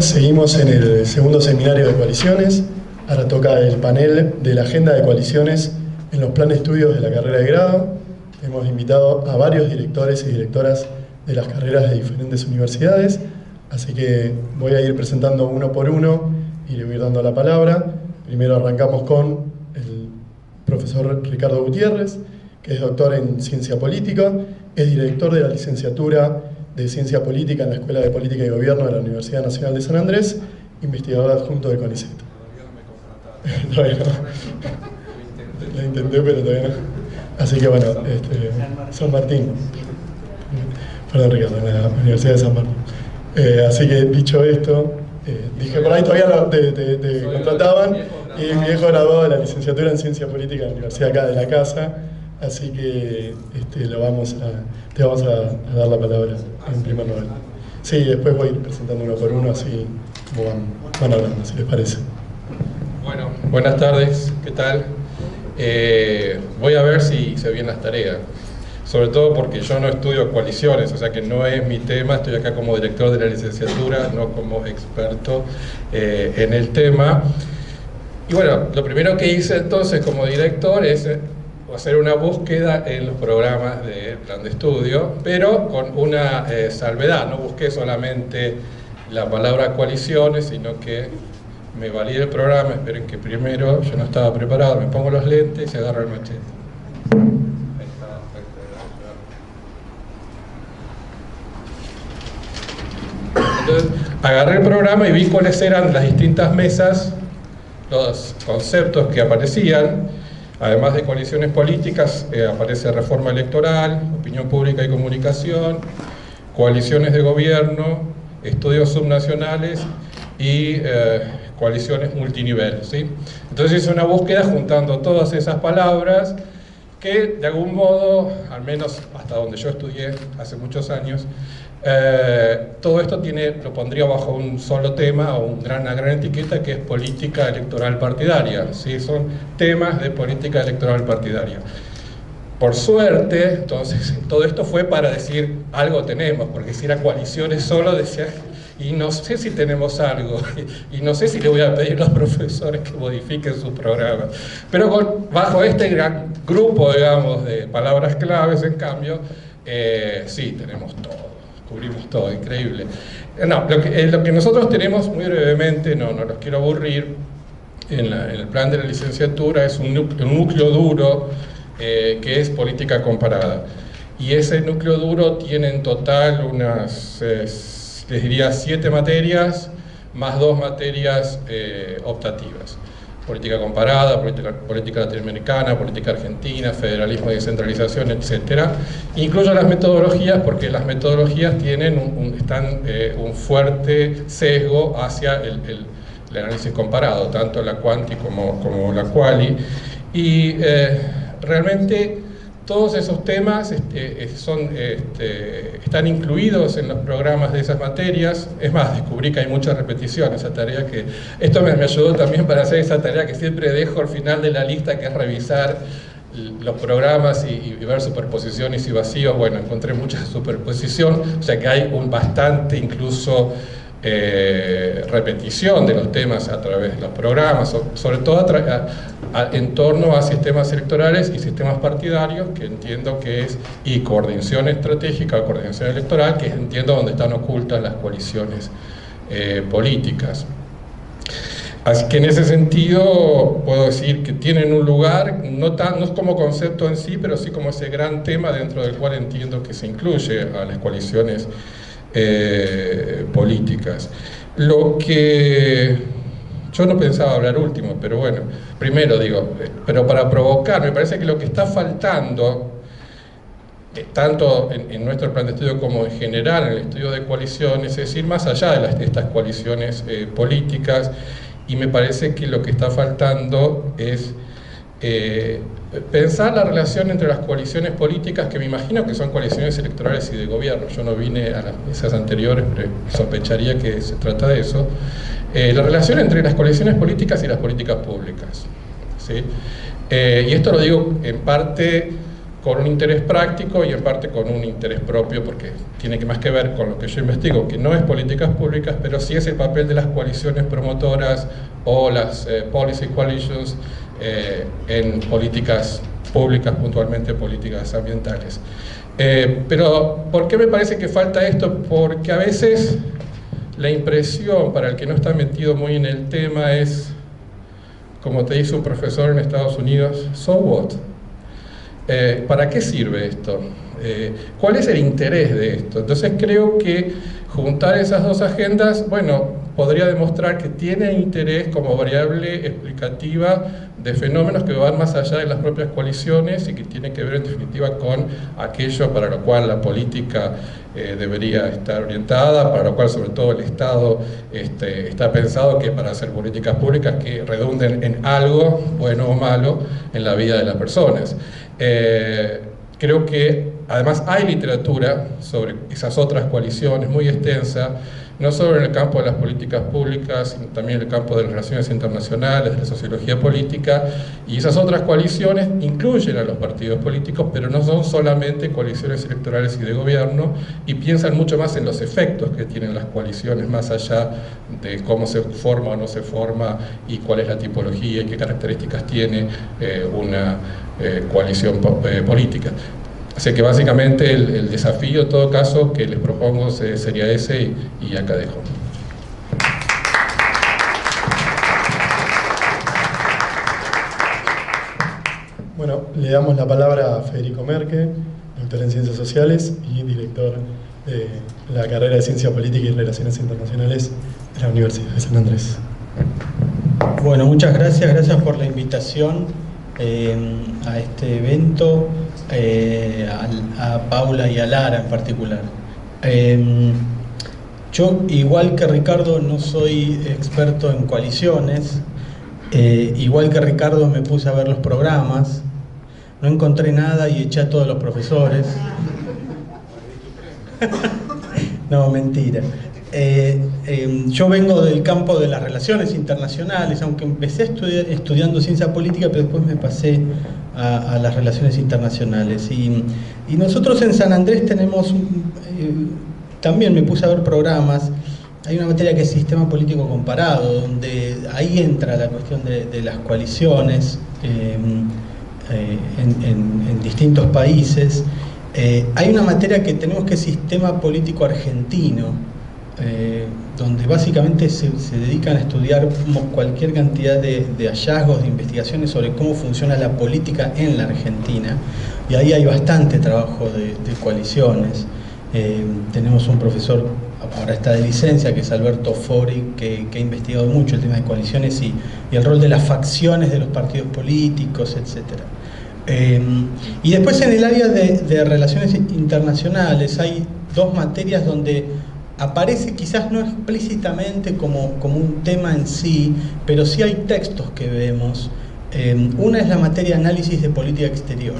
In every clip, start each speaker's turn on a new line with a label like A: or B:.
A: Seguimos en el segundo seminario de coaliciones. Ahora toca el panel de la agenda de coaliciones en los planes de estudios de la carrera de grado. Hemos invitado a varios directores y directoras de las carreras de diferentes universidades, así que voy a ir presentando uno por uno y le voy a ir dando la palabra. Primero arrancamos con el profesor Ricardo Gutiérrez, que es doctor en Ciencia Política, es director de la licenciatura de Ciencia Política en la Escuela de Política y Gobierno de la Universidad Nacional de San Andrés, investigador adjunto del CONICET. Todavía no. Lo intenté, pero todavía no. Así que bueno, San Martín. Perdón, Ricardo, en la Universidad de San Martín. Así que dicho esto, dije por ahí todavía te contrataban, y mi viejo graduado de la licenciatura en Ciencia Política en la Universidad acá de la casa. Así que te vamos a dar la palabra en primer lugar. Sí, después voy a ir presentando uno por uno, así como van hablando, si les parece.
B: Bueno, buenas tardes, ¿qué tal? Voy a ver si hice bien las tareas, sobre todo porque yo no estudio coaliciones, o sea que no es mi tema, estoy acá como director de la licenciatura, no como experto en el tema. Y bueno, lo primero que hice entonces como director es hacer una búsqueda en los programas de plan de estudio, pero con una salvedad. No busqué solamente la palabra coaliciones, sino que me valide el programa. Esperen que primero, yo no estaba preparado, me pongo los lentes y agarro el machete. Ahí está, perfecto. Entonces, agarré el programa y vi cuáles eran las distintas mesas, los conceptos que aparecían. Además de coaliciones políticas, aparece reforma electoral, opinión pública y comunicación, coaliciones de gobierno, estudios subnacionales y coaliciones multinivel, ¿sí? Entonces hice una búsqueda juntando todas esas palabras que de algún modo, al menos hasta donde yo estudié hace muchos años, todo esto lo pondría bajo un solo tema o una gran etiqueta, que es política electoral partidaria, ¿sí? Son temas de política electoral partidaria. Por suerte, entonces, todo esto fue para decir algo tenemos, porque si era coaliciones solo decía, y no sé si tenemos algo, y no sé si le voy a pedir a los profesores que modifiquen sus programas. Pero bajo este gran grupo, digamos, de palabras claves, en cambio, sí, tenemos todo. Cubrimos todo, increíble. No, lo que nosotros tenemos, muy brevemente, no los quiero aburrir, en el plan de la licenciatura es un núcleo duro que es política comparada. Y ese núcleo duro tiene en total unas, les diría, 7 materias, más 2 materias optativas. Política comparada, política latinoamericana, política argentina, federalismo y descentralización, etc. Incluyo las metodologías porque las metodologías tienen un fuerte sesgo hacia el análisis comparado, tanto la quanti como la quali. Y realmente todos esos temas están incluidos en los programas de esas materias. Es más, descubrí que hay mucha repetición, esa tarea que... Esto me ayudó también para hacer esa tarea que siempre dejo al final de la lista, que es revisar los programas y ver superposiciones y vacíos. Bueno, encontré mucha superposición, o sea que hay bastante incluso repetición de los temas a través de los programas, sobre todo en torno a sistemas electorales y sistemas partidarios, que entiendo que es, y coordinación estratégica o coordinación electoral, que entiendo donde están ocultas las coaliciones políticas. Así que en ese sentido puedo decir que tienen un lugar, no es como concepto en sí, pero sí como ese gran tema dentro del cual entiendo que se incluye a las coaliciones políticas. Lo que yo no pensaba hablar último, pero bueno, primero digo, pero para provocar, me parece que lo que está faltando tanto en nuestro plan de estudio como en general en el estudio de coaliciones, es ir más allá de estas coaliciones políticas, y me parece que lo que está faltando es pensar la relación entre las coaliciones políticas, que me imagino que son coaliciones electorales y de gobierno. Yo no vine a las mesas anteriores, pero sospecharía que se trata de eso. La relación entre las coaliciones políticas y las políticas públicas, ¿sí? Y esto lo digo en parte con un interés práctico y en parte con un interés propio, porque tiene más que ver con lo que yo investigo, que no es políticas públicas, pero sí es el papel de las coaliciones promotoras o las policy coalitions en políticas públicas, puntualmente políticas ambientales. Pero ¿por qué me parece que falta esto? Porque a veces la impresión para el que no está metido muy en el tema es, como te dice un profesor en Estados Unidos, so what? ¿Para qué sirve esto? ¿Cuál es el interés de esto? Entonces creo que juntar esas dos agendas, bueno, podría demostrar que tiene interés como variable explicativa de fenómenos que van más allá de las propias coaliciones y que tiene que ver en definitiva con aquello para lo cual la política debería estar orientada, para lo cual sobre todo el Estado está pensado, que para hacer políticas públicas que redunden en algo, bueno o malo, en la vida de las personas. Creo que además hay literatura sobre esas otras coaliciones muy extensa, no solo en el campo de las políticas públicas, sino también en el campo de las relaciones internacionales, de la sociología política, y esas otras coaliciones incluyen a los partidos políticos, pero no son solamente coaliciones electorales y de gobierno, y piensan mucho más en los efectos que tienen las coaliciones, más allá de cómo se forma o no se forma, y cuál es la tipología y qué características tiene una coalición política. Así que básicamente el desafío, en todo caso, que les propongo sería ese, y acá dejo.
A: Bueno, le damos la palabra a Federico Merque, doctor en Ciencias Sociales y director de la carrera de Ciencia Política y Relaciones Internacionales de la Universidad de San Andrés.
C: Bueno, muchas gracias, gracias por la invitación a este evento, a Paula y a Lara en particular. Yo, igual que Ricardo, no soy experto en coaliciones. Igual que Ricardo, me puse a ver los programas, no encontré nada y eché a todos los profesores. No, mentira. Yo vengo del campo de las relaciones internacionales, aunque empecé estudiando ciencia política, pero después me pasé a las relaciones internacionales. Y nosotros en San Andrés tenemos, también me puse a ver programas. Hay una materia que es sistema político comparado, donde ahí entra la cuestión de las coaliciones en distintos países. Hay una materia que tenemos que es sistema político argentino, donde básicamente se dedican a estudiar cualquier cantidad de hallazgos, de investigaciones sobre cómo funciona la política en la Argentina, y ahí hay bastante trabajo de coaliciones. Tenemos un profesor, ahora está de licencia, que es Alberto Fori, que ha investigado mucho el tema de coaliciones y el rol de las facciones de los partidos políticos, etc. Y después en el área de relaciones internacionales hay dos materias donde aparece quizás no explícitamente como un tema en sí, pero sí hay textos que vemos. Una es la materia de análisis de política exterior.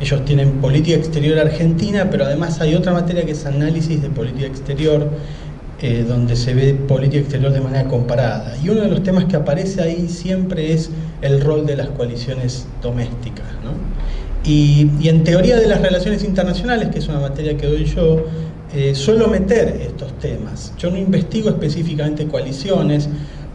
C: Ellos tienen política exterior argentina, pero además hay otra materia que es análisis de política exterior, donde se ve política exterior de manera comparada. Y uno de los temas que aparece ahí siempre es el rol de las coaliciones domésticas, ¿no? Y en teoría de las relaciones internacionales, que es una materia que doy yo, suelo meter estos temas. Yo no investigo específicamente coaliciones,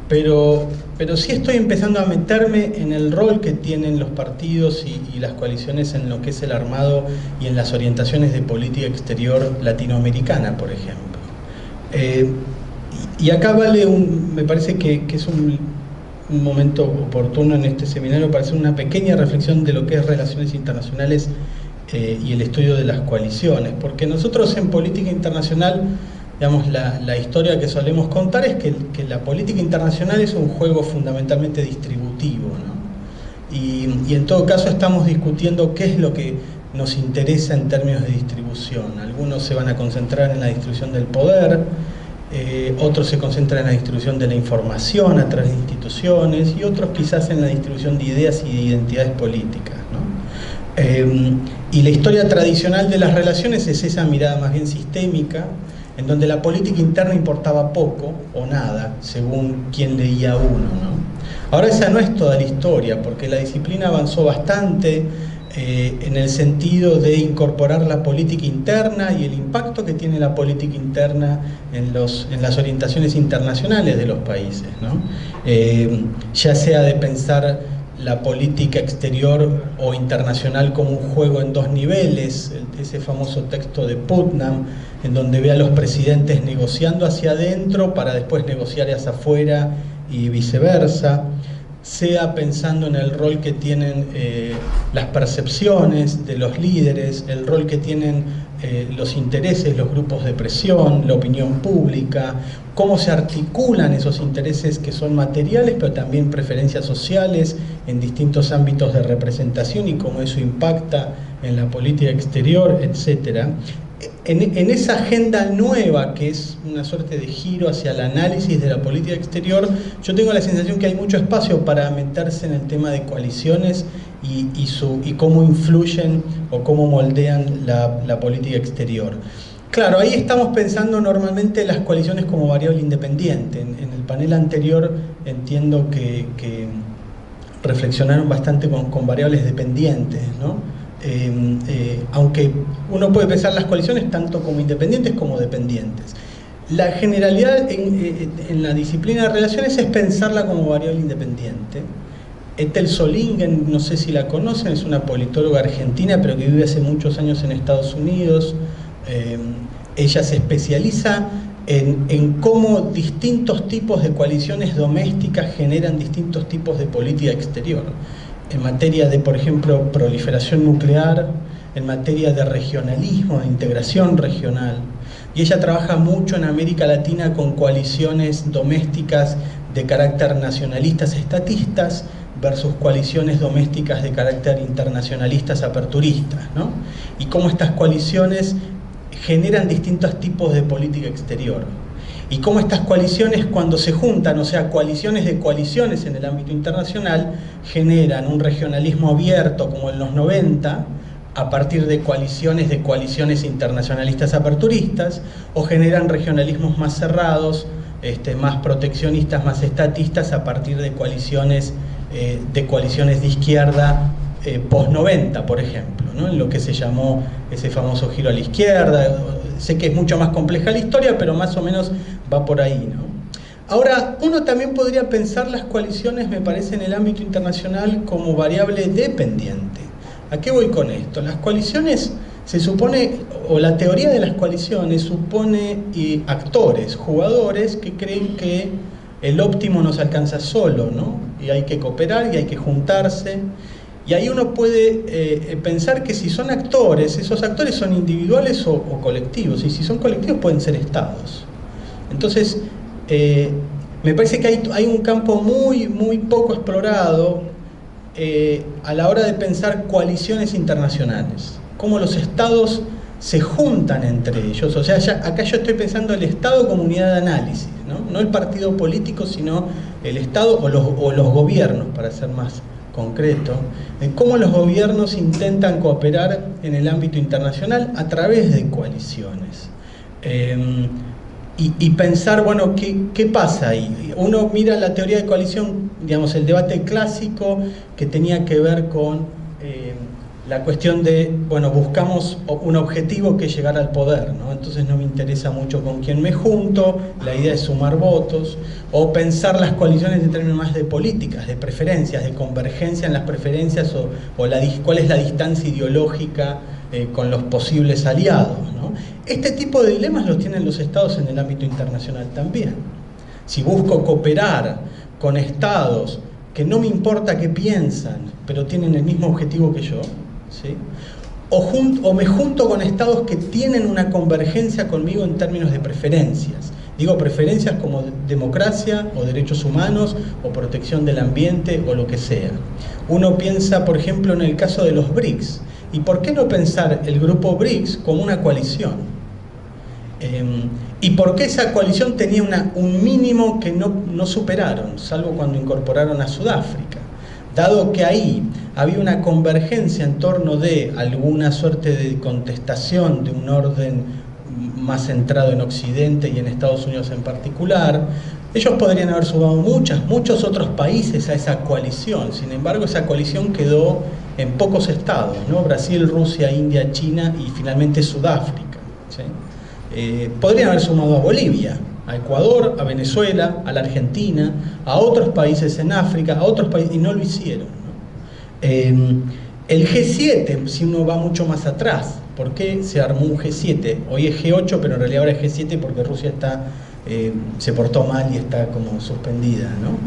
C: pero sí estoy empezando a meterme en el rol que tienen los partidos y las coaliciones en lo que es el armado y en las orientaciones de política exterior latinoamericana, por ejemplo. Y acá me parece que es un momento oportuno en este seminario para hacer una pequeña reflexión de lo que es relaciones internacionales y el estudio de las coaliciones, porque nosotros en política internacional, digamos, la historia que solemos contar es que la política internacional es un juego fundamentalmente distributivo, ¿no? Y en todo caso estamos discutiendo qué es lo que nos interesa en términos de distribución. Algunos se van a concentrar en la distribución del poder, otros se concentran en la distribución de la información a través de instituciones y otros quizás en la distribución de ideas y de identidades políticas, ¿no? Y la historia tradicional de las relaciones es esa mirada más bien sistémica, en donde la política interna importaba poco o nada, según quien leía uno, ¿no? Ahora esa no es toda la historia, porque la disciplina avanzó bastante en el sentido de incorporar la política interna y el impacto que tiene la política interna en las orientaciones internacionales de los países, ¿no? Ya sea de pensar la política exterior o internacional como un juego en dos niveles, ese famoso texto de Putnam, en donde ve a los presidentes negociando hacia adentro para después negociar hacia afuera y viceversa, sea pensando en el rol que tienen las percepciones de los líderes, el rol que tienen los intereses, los grupos de presión, la opinión pública, cómo se articulan esos intereses que son materiales, pero también preferencias sociales en distintos ámbitos de representación y cómo eso impacta en la política exterior, etc. En esa agenda nueva, que es una suerte de giro hacia el análisis de la política exterior, yo tengo la sensación que hay mucho espacio para meterse en el tema de coaliciones y cómo influyen o cómo moldean la política exterior. Claro, ahí estamos pensando normalmente las coaliciones como variable independiente. En el panel anterior entiendo que reflexionaron bastante con variables dependientes, ¿no? Aunque uno puede pensar las coaliciones tanto como independientes como dependientes. La generalidad en la disciplina de relaciones es pensarla como variable independiente. Ethel Solingen, no sé si la conocen, es una politóloga argentina pero que vive hace muchos años en Estados Unidos. Ella se especializa en cómo distintos tipos de coaliciones domésticas generan distintos tipos de política exterior. En materia de, por ejemplo, proliferación nuclear, en materia de regionalismo, de integración regional. Y ella trabaja mucho en América Latina con coaliciones domésticas de carácter nacionalistas estatistas versus coaliciones domésticas de carácter internacionalistas aperturistas, ¿no? Y cómo estas coaliciones generan distintos tipos de política exterior. Y cómo estas coaliciones, cuando se juntan, o sea, coaliciones de coaliciones en el ámbito internacional, generan un regionalismo abierto como en los 90, a partir de coaliciones internacionalistas aperturistas, o generan regionalismos más cerrados, más proteccionistas, más estatistas, a partir de coaliciones de izquierda post-90, por ejemplo, ¿no? En lo que se llamó ese famoso giro a la izquierda. Sé que es mucho más compleja la historia, pero más o menos va por ahí, ¿no? Ahora, uno también podría pensar las coaliciones, me parece, en el ámbito internacional como variable dependiente. ¿A qué voy con esto? Las coaliciones se supone, o la teoría de las coaliciones supone actores, jugadores que creen que el óptimo no se alcanza solo, ¿no? Y hay que cooperar y hay que juntarse. Y ahí uno puede pensar que si son actores, esos actores son individuales o colectivos, y si son colectivos pueden ser estados. Entonces, me parece que hay un campo muy poco explorado a la hora de pensar coaliciones internacionales, cómo los estados se juntan entre ellos. O sea, acá yo estoy pensando el Estado como unidad de análisis, ¿no? No el partido político, sino el Estado o los gobiernos, para ser más concreto, de cómo los gobiernos intentan cooperar en el ámbito internacional a través de coaliciones. Y pensar, bueno, ¿qué pasa ahí? Uno mira la teoría de coalición, digamos, el debate clásico que tenía que ver con la cuestión de, bueno, buscamos un objetivo que es llegar al poder, ¿no? Entonces no me interesa mucho con quién me junto, la idea es sumar votos, o pensar las coaliciones en términos más de políticas, de preferencias, de convergencia en las preferencias, o cuál es la distancia ideológica con los posibles aliados, ¿no? Este tipo de dilemas los tienen los estados en el ámbito internacional también. Si busco cooperar con estados que no me importa qué piensan, pero tienen el mismo objetivo que yo, ¿sí? O me junto con estados que tienen una convergencia conmigo en términos de preferencias. Digo preferencias como democracia o derechos humanos o protección del ambiente o lo que sea. Uno piensa, por ejemplo, en el caso de los BRICS, ¿Y por qué no pensar el grupo BRICS como una coalición? ¿Y por qué esa coalición tenía un mínimo que no superaron, salvo cuando incorporaron a Sudáfrica? Dado que ahí había una convergencia en torno de alguna suerte de contestación de un orden más centrado en Occidente y en Estados Unidos en particular, ellos podrían haber sumado muchos otros países a esa coalición. Sin embargo, esa coalición quedó en pocos estados, ¿no? Brasil, Rusia, India, China y finalmente Sudáfrica, ¿sí? Podrían haber sumado a Bolivia, a Ecuador, a Venezuela, a la Argentina, a otros países en África, a otros países, y no lo hicieron, ¿no? El G7, si uno va mucho más atrás, ¿por qué se armó un G7? Hoy es G8, pero en realidad ahora es G7 porque Rusia se portó mal y está como suspendida, ¿no?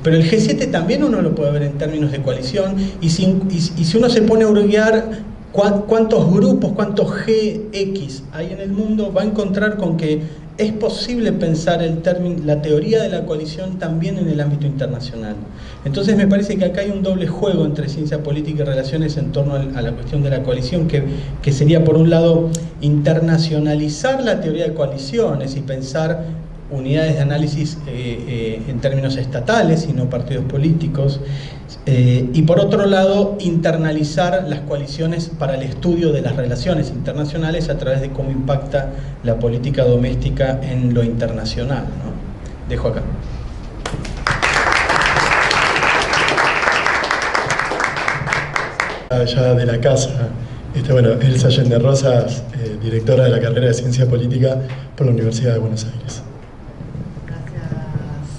C: Pero el G7 también uno lo puede ver en términos de coalición, y si uno se pone a hurguear cuántos grupos, cuántos GX hay en el mundo, va a encontrar con que es posible pensar la teoría de la coalición también en el ámbito internacional. Entonces me parece que acá hay un doble juego entre ciencia política y relaciones en torno a la cuestión de la coalición, que sería, por un lado, internacionalizar la teoría de coaliciones y pensar unidades de análisis en términos estatales y no partidos políticos, y por otro lado internalizar las coaliciones para el estudio de las relaciones internacionales a través de cómo impacta la política doméstica en lo internacional, ¿no? Dejo acá.
A: Ya de la casa, bueno, Elsa Allende Rosas, directora de la carrera de Ciencia Política por la Universidad de Buenos Aires.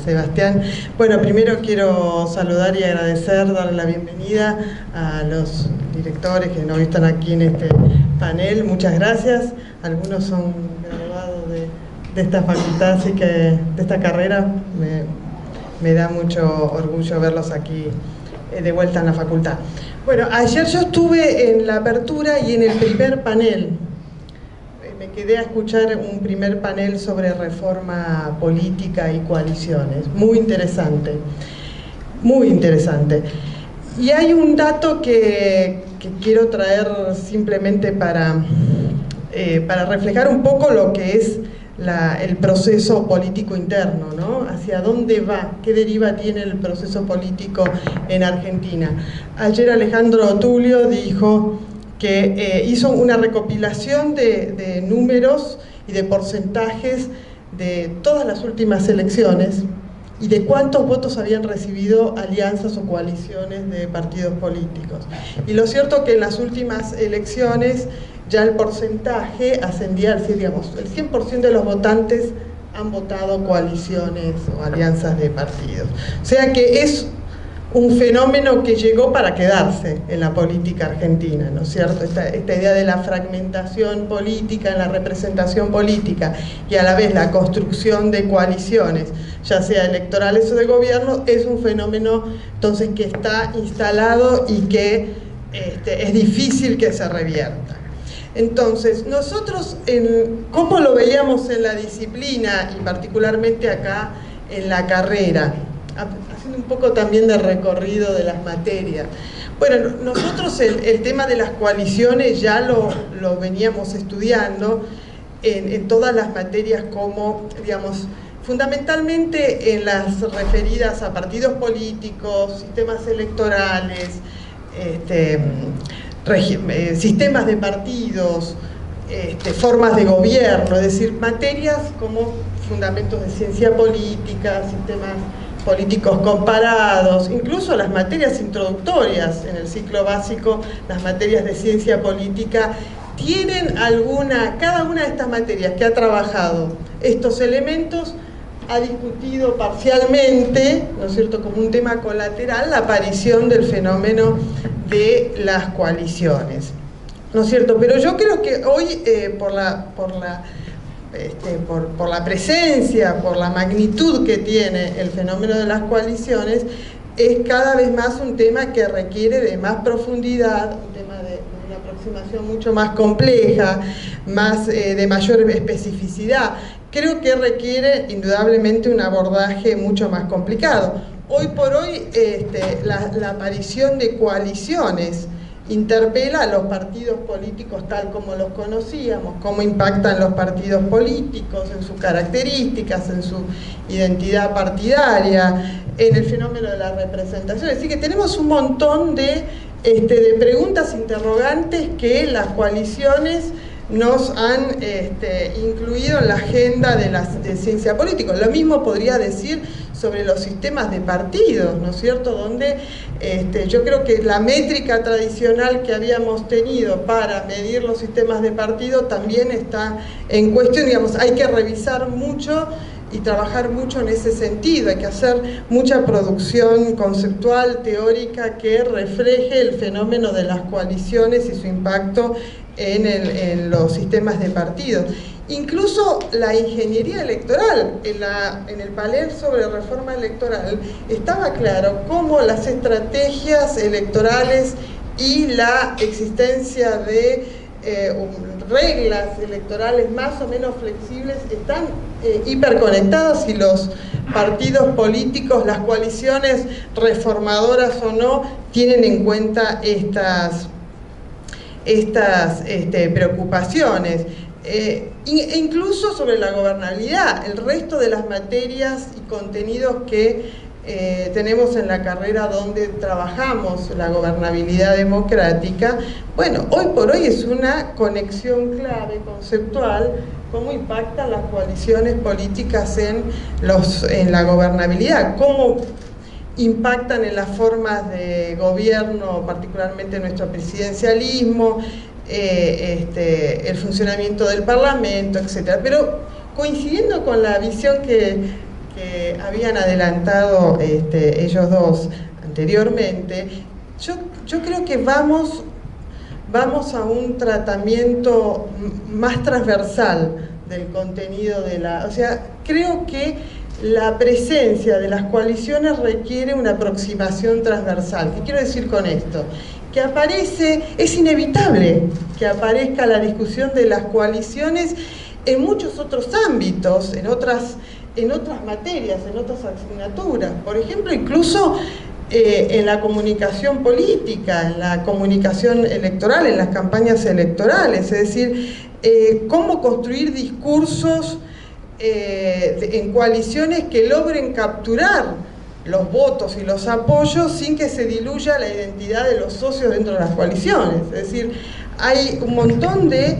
D: Sebastián. Bueno, primero quiero saludar y agradecer, darle la bienvenida a los directores que nos están aquí en este panel. Muchas gracias. Algunos son graduados de esta facultad, así que de esta carrera me da mucho orgullo verlos aquí de vuelta en la facultad. Bueno, ayer yo estuve en la apertura y en el primer panel. Me quedé a escuchar un primer panel sobre reforma política y coaliciones. Muy interesante, muy interesante. Y hay un dato que quiero traer simplemente para reflejar un poco lo que es el proceso político interno, ¿no? Hacia dónde va, qué deriva tiene el proceso político en Argentina. Ayer Alejandro Tulio dijo que hizo una recopilación de números y de porcentajes de todas las últimas elecciones y de cuántos votos habían recibido alianzas o coaliciones de partidos políticos. Y lo cierto que en las últimas elecciones ya el porcentaje ascendía al 100%, digamos, el 100% de los votantes han votado coaliciones o alianzas de partidos. O sea que es un fenómeno que llegó para quedarse en la política argentina, ¿no es cierto? Esta idea de la fragmentación política, en la representación política y a la vez la construcción de coaliciones, ya sea electorales o de gobierno, es un fenómeno entonces que está instalado y que es difícil que se revierta. Entonces, nosotros, ¿cómo lo veíamos en la disciplina y particularmente acá en la carrera? Haciendo un poco también de recorrido de las materias. Bueno, nosotros el tema de las coaliciones ya lo veníamos estudiando en todas las materias como, digamos, fundamentalmente en las referidas a partidos políticos, sistemas electorales, sistemas de partidos, formas de gobierno, es decir, materias como fundamentos de ciencia política, sistemas políticos comparados, incluso las materias introductorias en el ciclo básico, las materias de ciencia política, tienen cada una de estas materias que ha trabajado estos elementos, ha discutido parcialmente, ¿no es cierto?, como un tema colateral, la aparición del fenómeno de las coaliciones, ¿no es cierto? Pero yo creo que hoy, por la presencia, por la magnitud que tiene el fenómeno de las coaliciones, es cada vez más un tema que requiere de más profundidad, un tema de una aproximación mucho más compleja, de mayor especificidad. Creo que requiere indudablemente un abordaje mucho más complicado. Hoy por hoy la aparición de coaliciones interpela a los partidos políticos tal como los conocíamos, cómo impactan los partidos políticos en sus características, en su identidad partidaria, en el fenómeno de la representación. Es decir, que tenemos un montón de preguntas interrogantes que las coaliciones nos han incluido en la agenda de ciencia política. Lo mismo podría decir sobre los sistemas de partidos, ¿no es cierto?, donde yo creo que la métrica tradicional que habíamos tenido para medir los sistemas de partido también está en cuestión. Digamos, hay que revisar mucho y trabajar mucho en ese sentido, hay que hacer mucha producción conceptual, teórica, que refleje el fenómeno de las coaliciones y su impacto en los sistemas de partidos. Incluso la ingeniería electoral, en el panel sobre reforma electoral, estaba claro cómo las estrategias electorales y la existencia de reglas electorales más o menos flexibles están hiperconectadas, y los partidos políticos, las coaliciones reformadoras o no, tienen en cuenta estas preocupaciones. E incluso sobre la gobernabilidad, el resto de las materias y contenidos que tenemos en la carrera donde trabajamos la gobernabilidad democrática. Bueno, hoy por hoy es una conexión clave conceptual, cómo impactan las coaliciones políticas en la gobernabilidad, cómo impactan en las formas de gobierno, particularmente nuestro presidencialismo, el funcionamiento del Parlamento, etc. Pero coincidiendo con la visión que habían adelantado ellos dos anteriormente, yo creo que vamos a un tratamiento más transversal del contenido o sea, creo que la presencia de las coaliciones requiere una aproximación transversal. ¿Qué quiero decir con esto? Que es inevitable que aparezca la discusión de las coaliciones en muchos otros ámbitos, en otras materias, en otras asignaturas. Por ejemplo, incluso en la comunicación política, en la comunicación electoral, en las campañas electorales. Es decir, cómo construir discursos en coaliciones que logren capturar los votos y los apoyos sin que se diluya la identidad de los socios dentro de las coaliciones. Es decir, hay un montón de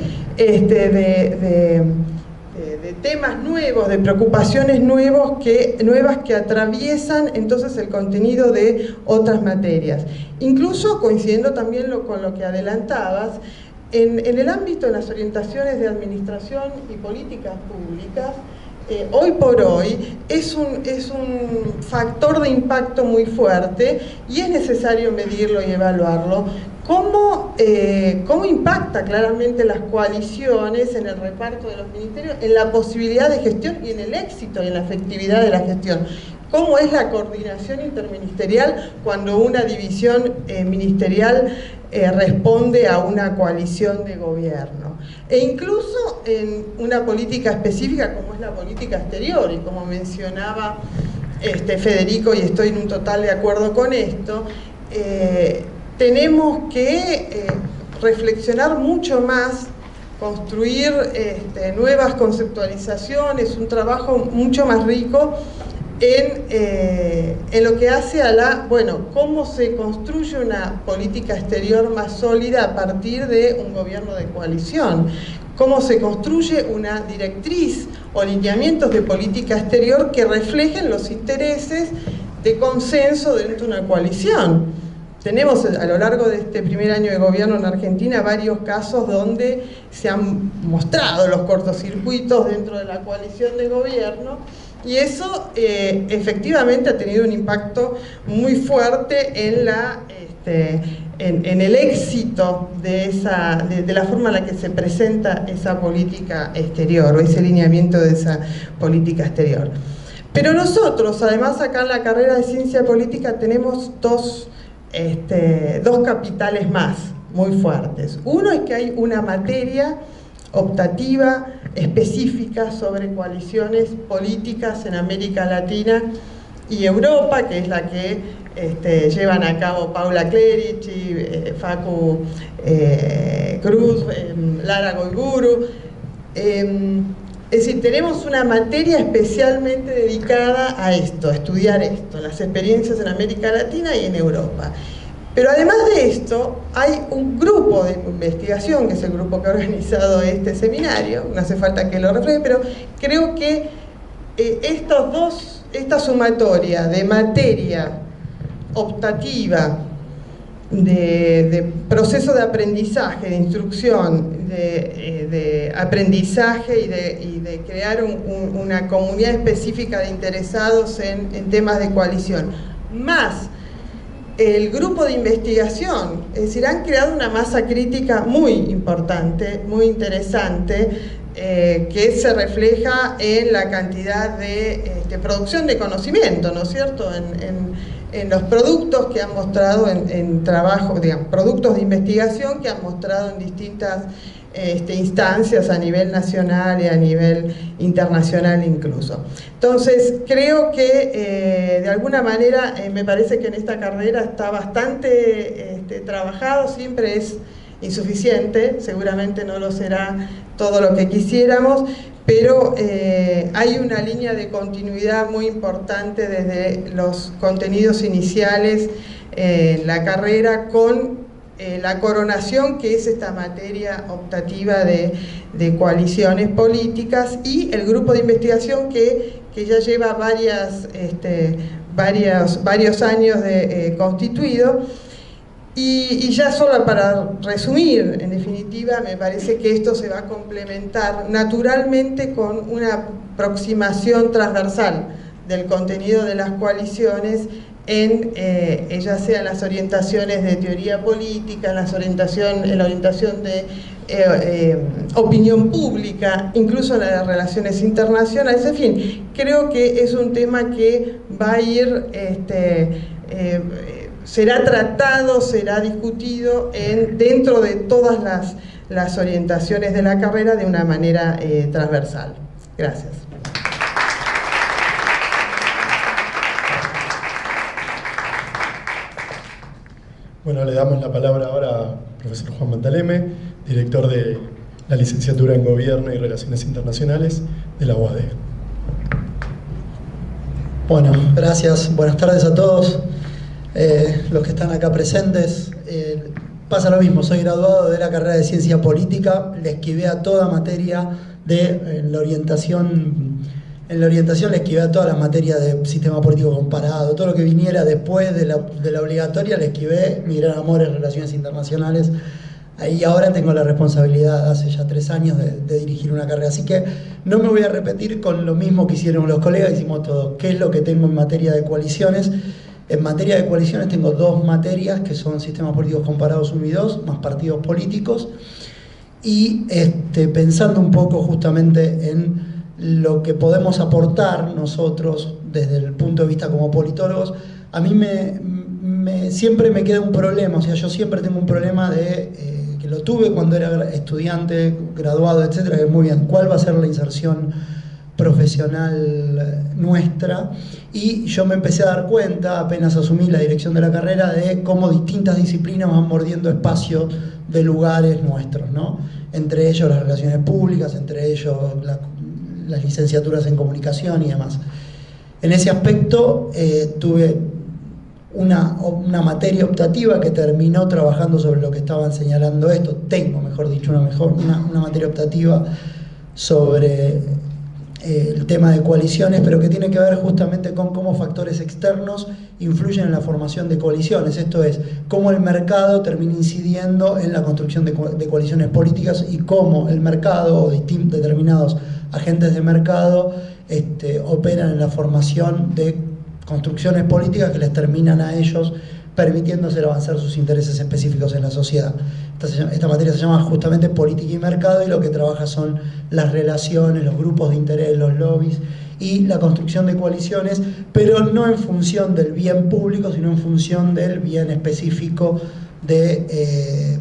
D: temas nuevos, de preocupaciones nuevas que atraviesan entonces el contenido de otras materias. Incluso coincidiendo también con lo que adelantabas, en el ámbito de las orientaciones de administración y políticas públicas, hoy por hoy es un factor de impacto muy fuerte, y es necesario medirlo y evaluarlo. ¿Cómo impacta claramente las coaliciones en el reparto de los ministerios, en la posibilidad de gestión y en el éxito y en la efectividad de la gestión? ¿Cómo es la coordinación interministerial cuando una división ministerial responde a una coalición de gobierno? E incluso en una política específica como es la política exterior, y como mencionaba Federico, y estoy en un total de acuerdo con esto, tenemos que reflexionar mucho más, construir nuevas conceptualizaciones, un trabajo mucho más rico en lo que hace a cómo se construye una política exterior más sólida a partir de un gobierno de coalición, cómo se construye una directriz o lineamientos de política exterior que reflejen los intereses de consenso dentro de una coalición. Tenemos a lo largo de este primer año de gobierno en Argentina varios casos donde se han mostrado los cortocircuitos dentro de la coalición de gobierno, y eso efectivamente ha tenido un impacto muy fuerte en el éxito de la forma en la que se presenta esa política exterior, o ese lineamiento de esa política exterior. Pero nosotros, además, acá en la carrera de Ciencia Política tenemos dos capitales más muy fuertes. Uno es que hay una materia optativa específica sobre coaliciones políticas en América Latina y Europa, que es la que llevan a cabo Paula Clerici, Facu Cruz, Lara Goiburu. Es decir, tenemos una materia especialmente dedicada a esto, a estudiar esto, las experiencias en América Latina y en Europa. Pero además de esto, hay un grupo de investigación, que es el grupo que ha organizado este seminario, no hace falta que lo refleje, pero creo que esta sumatoria de materia optativa, de proceso de aprendizaje, de instrucción, de aprendizaje y de crear una comunidad específica de interesados en temas de coalición, más el grupo de investigación, es decir, han creado una masa crítica muy importante, muy interesante, que se refleja en la cantidad de producción de conocimiento, ¿no es cierto?, en los productos que han mostrado en trabajo, digamos, productos de investigación que han mostrado en distintas instancias a nivel nacional y a nivel internacional incluso. Entonces, creo que de alguna manera me parece que en esta carrera está bastante trabajado, siempre es insuficiente, seguramente no lo será todo lo que quisiéramos, pero hay una línea de continuidad muy importante desde los contenidos iniciales en la carrera con la coronación, que es esta materia optativa de coaliciones políticas, y el grupo de investigación que ya lleva varios años constituido. Y ya solo para resumir, en definitiva, me parece que esto se va a complementar naturalmente con una aproximación transversal del contenido de las coaliciones ya sea en las orientaciones de teoría política, en la orientación de opinión pública, incluso en las relaciones internacionales. En fin, creo que es un tema que va a ir, será tratado, será discutido dentro de todas las orientaciones de la carrera de una manera transversal. Gracias.
A: Bueno, le damos la palabra ahora al profesor Juan Montaleme, director de la licenciatura en Gobierno y Relaciones Internacionales de la UADE.
E: Bueno, gracias. Buenas tardes a todos los que están acá presentes. Pasa lo mismo, soy graduado de la carrera de Ciencia Política, le esquivé a toda materia en la orientación le esquivé a toda la materia de sistema político comparado, todo lo que viniera después de la obligatoria le esquivé. Mi gran amor es Relaciones Internacionales. Ahí ahora tengo la responsabilidad, hace ya 3 años, de dirigir una carrera. Así que no me voy a repetir con lo mismo que hicieron los colegas, hicimos todo. ¿Qué es lo que tengo en materia de coaliciones? En materia de coaliciones tengo 2 materias, que son sistemas políticos comparados 1 y 2, más partidos políticos. Y pensando un poco justamente en lo que podemos aportar nosotros desde el punto de vista como politólogos, a mí siempre me queda un problema, o sea, yo siempre tengo un problema que lo tuve cuando era estudiante, graduado, etcétera, que es muy bien, ¿cuál va a ser la inserción profesional nuestra? Y yo me empecé a dar cuenta, apenas asumí la dirección de la carrera, de cómo distintas disciplinas van mordiendo espacios de lugares nuestros, ¿no? Entre ellos las relaciones públicas, entre ellos las licenciaturas en comunicación y demás. En ese aspecto tuve una materia optativa que terminó trabajando sobre lo que estaban señalando esto. Tengo, mejor dicho, una materia optativa sobre el tema de coaliciones, pero que tiene que ver justamente con cómo factores externos influyen en la formación de coaliciones. Esto es, cómo el mercado termina incidiendo en la construcción de coaliciones políticas y cómo el mercado o determinados agentes de mercado operan en la formación de construcciones políticas que les terminan a ellos permitiendo hacer avanzar sus intereses específicos en la sociedad. Esta materia se llama justamente política y mercado, y lo que trabaja son las relaciones, los grupos de interés, los lobbies y la construcción de coaliciones, pero no en función del bien público, sino en función del bien específico de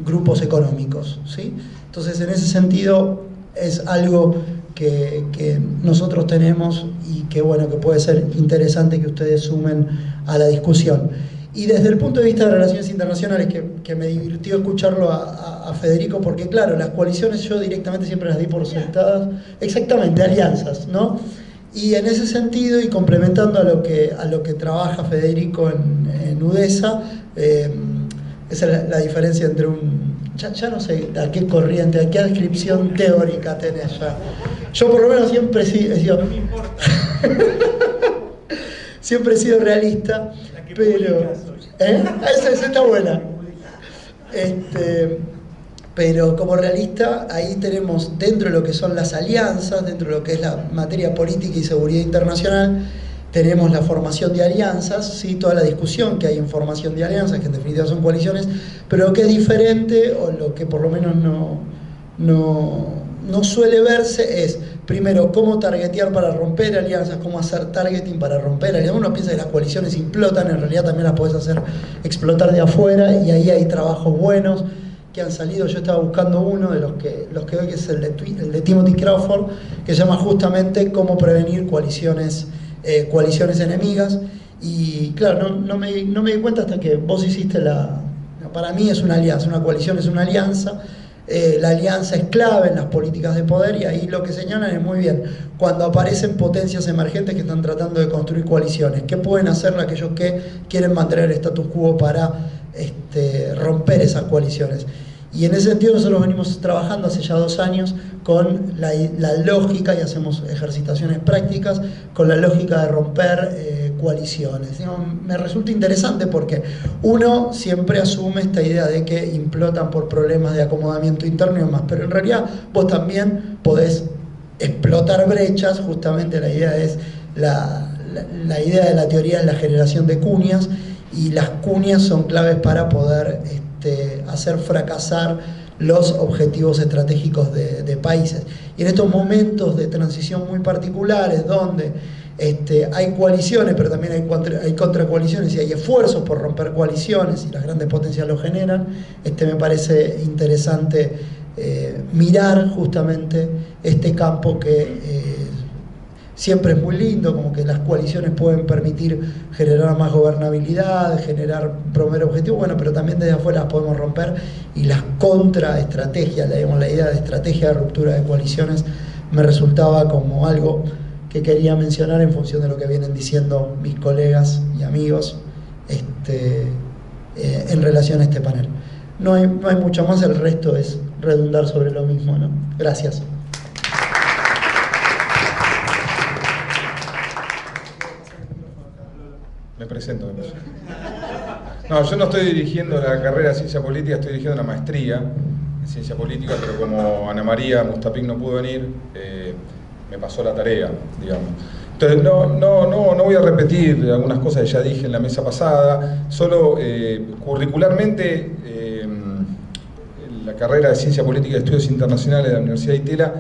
E: grupos económicos, ¿sí? Entonces, en ese sentido, es algo que nosotros tenemos y que bueno, que puede ser interesante que ustedes sumen a la discusión. Y desde el punto de vista de relaciones internacionales, que me divirtió escucharlo a Federico, porque claro, las coaliciones yo directamente siempre las di por sentadas, exactamente, alianzas, ¿no? Y en ese sentido, y complementando a lo que trabaja Federico en UDESA, esa es la diferencia entre ya no sé a qué corriente, a qué adscripción teórica tenés ya. Yo por lo menos siempre he sido... No me importa. Siempre he sido realista, pero... Esa está buena. Pero como realista, ahí tenemos dentro de lo que son las alianzas, dentro de lo que es la materia política y seguridad internacional, tenemos la formación de alianzas, ¿sí? Toda la discusión que hay en formación de alianzas, que en definitiva son coaliciones, pero lo que es diferente, o lo que por lo menos no suele verse, es primero cómo targetear para romper alianzas, cómo hacer targeting para romper alianzas. Uno piensa que las coaliciones implotan, en realidad también las podés hacer explotar de afuera, y ahí hay trabajos buenos que han salido. Yo estaba buscando uno de los que veo, que es el de Timothy Crawford, que se llama justamente Cómo prevenir coaliciones enemigas. Y claro, no me di cuenta hasta que vos hiciste para mí es una alianza, una coalición es una alianza. La alianza es clave en las políticas de poder, y ahí lo que señalan es muy bien. Cuando aparecen potencias emergentes que están tratando de construir coaliciones, ¿qué pueden hacer aquellos que quieren mantener el status quo para romper esas coaliciones? Y en ese sentido nosotros venimos trabajando hace ya 2 años con la lógica, y hacemos ejercitaciones prácticas, con la lógica de romper coaliciones. Me resulta interesante porque uno siempre asume esta idea de que implotan por problemas de acomodamiento interno y demás, pero en realidad vos también podés explotar brechas. Justamente la idea es la idea de la teoría es la generación de cuñas, y las cuñas son claves para poder hacer fracasar los objetivos estratégicos de países. Y en estos momentos de transición muy particulares, donde hay coaliciones, pero también hay contracoaliciones, y hay esfuerzos por romper coaliciones, y las grandes potencias lo generan, me parece interesante mirar justamente este campo que siempre es muy lindo, como que las coaliciones pueden permitir generar más gobernabilidad, promover objetivos, bueno, pero también desde afuera las podemos romper, y las contraestrategias, la idea de estrategia de ruptura de coaliciones, me resultaba como algo que quería mencionar en función de lo que vienen diciendo mis colegas y amigos en relación a este panel. No hay mucho más, el resto es redundar sobre lo mismo, ¿no? Gracias.
B: Me presento. No, yo no estoy dirigiendo la carrera de Ciencia Política, estoy dirigiendo la maestría en Ciencia Política, pero como Ana María Mustapik no pudo venir, me pasó la tarea, digamos. Entonces no voy a repetir algunas cosas que ya dije en la mesa pasada, solo curricularmente la carrera de Ciencia Política y Estudios Internacionales de la Universidad de Itela,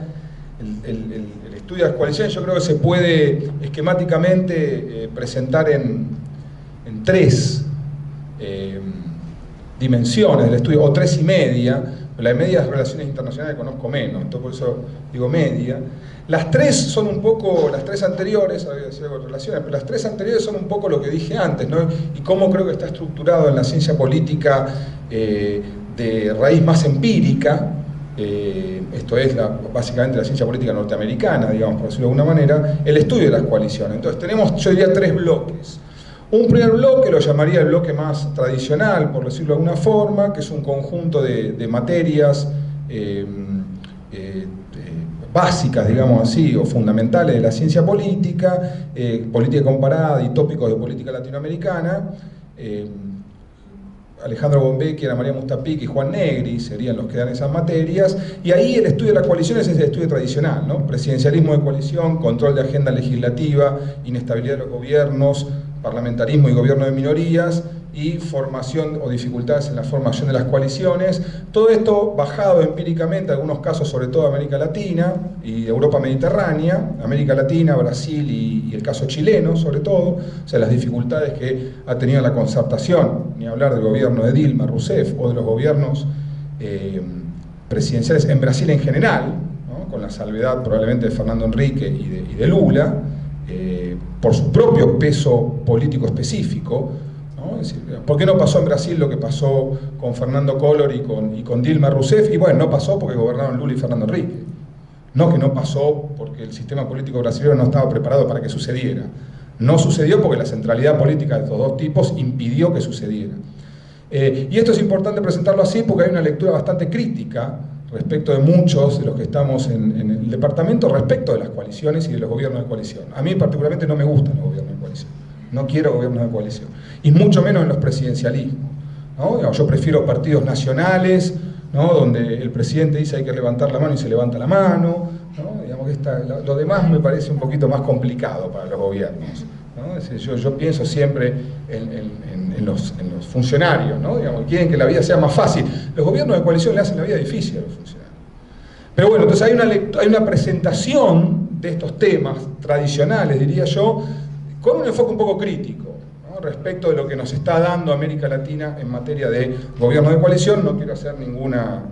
B: el estudio de las coaliciones, yo creo que se puede esquemáticamente presentar en 3 dimensiones del estudio, o 3 y media. La media es relaciones internacionales, conozco menos, entonces por eso digo media. Las 3 son un poco, las 3 anteriores, había decir algo de relaciones, pero las 3 anteriores son un poco lo que dije antes, ¿no? Y cómo creo que está estructurado en la ciencia política de raíz más empírica. Esto es básicamente la ciencia política norteamericana, digamos, por decirlo de alguna manera, el estudio de las coaliciones. Entonces tenemos, yo diría, 3 bloques. Un primer bloque lo llamaría el bloque más tradicional, por decirlo de alguna forma, que es un conjunto de materias básicas, digamos así, o fundamentales de la ciencia política, política comparada y tópicos de política latinoamericana. Alejandro Bombecchi, Ana María Mustapik y Juan Negri serían los que dan esas materias, y ahí el estudio de las coaliciones es el estudio tradicional, ¿no? Presidencialismo de coalición, control de agenda legislativa, inestabilidad de los gobiernos, parlamentarismo y gobierno de minorías, y formación o dificultades en la formación de las coaliciones. Todo esto bajado empíricamente, en algunos casos sobre todo América Latina y Europa Mediterránea, América Latina, Brasil y el caso chileno sobre todo, o sea, las dificultades que ha tenido la concertación, ni hablar del gobierno de Dilma Rousseff o de los gobiernos presidenciales en Brasil en general, ¿no?
F: ¿no? Con la salvedad probablemente de Fernando Henrique y de Lula, por su propio peso político específico, ¿no? Es decir, ¿por qué no pasó en Brasil lo que pasó con Fernando Collor y con Dilma Rousseff? Y bueno, no pasó porque gobernaron Lula y Fernando Henrique. No que no pasó porque el sistema político brasileño no estaba preparado para que sucediera. No sucedió porque la centralidad política de estos dos tipos impidió que sucediera. Y esto es importante presentarlo así porque hay una lectura bastante crítica respecto de muchos de los que estamos en el departamento respecto de las coaliciones y de los gobiernos de coalición. A mí particularmente no me gustan los gobiernos de coalición. No quiero gobiernos de coalición. Y mucho menos en los presidencialismos, ¿no? Yo prefiero partidos nacionales, ¿no? Donde el presidente dice hay que levantar la mano y se levanta la mano, ¿no? Digamos que lo demás me parece un poquito más complicado para los gobiernos, ¿no? Es decir, yo pienso siempre en los funcionarios, ¿no? Digamos, quieren que la vida sea más fácil. Los gobiernos de coalición le hacen la vida difícil a los funcionarios. Pero bueno, entonces hay una presentación de estos temas tradicionales, diría yo, con un enfoque un poco crítico, ¿no? Respecto de lo que nos está dando América Latina en materia de gobierno de coalición. No quiero hacer ninguna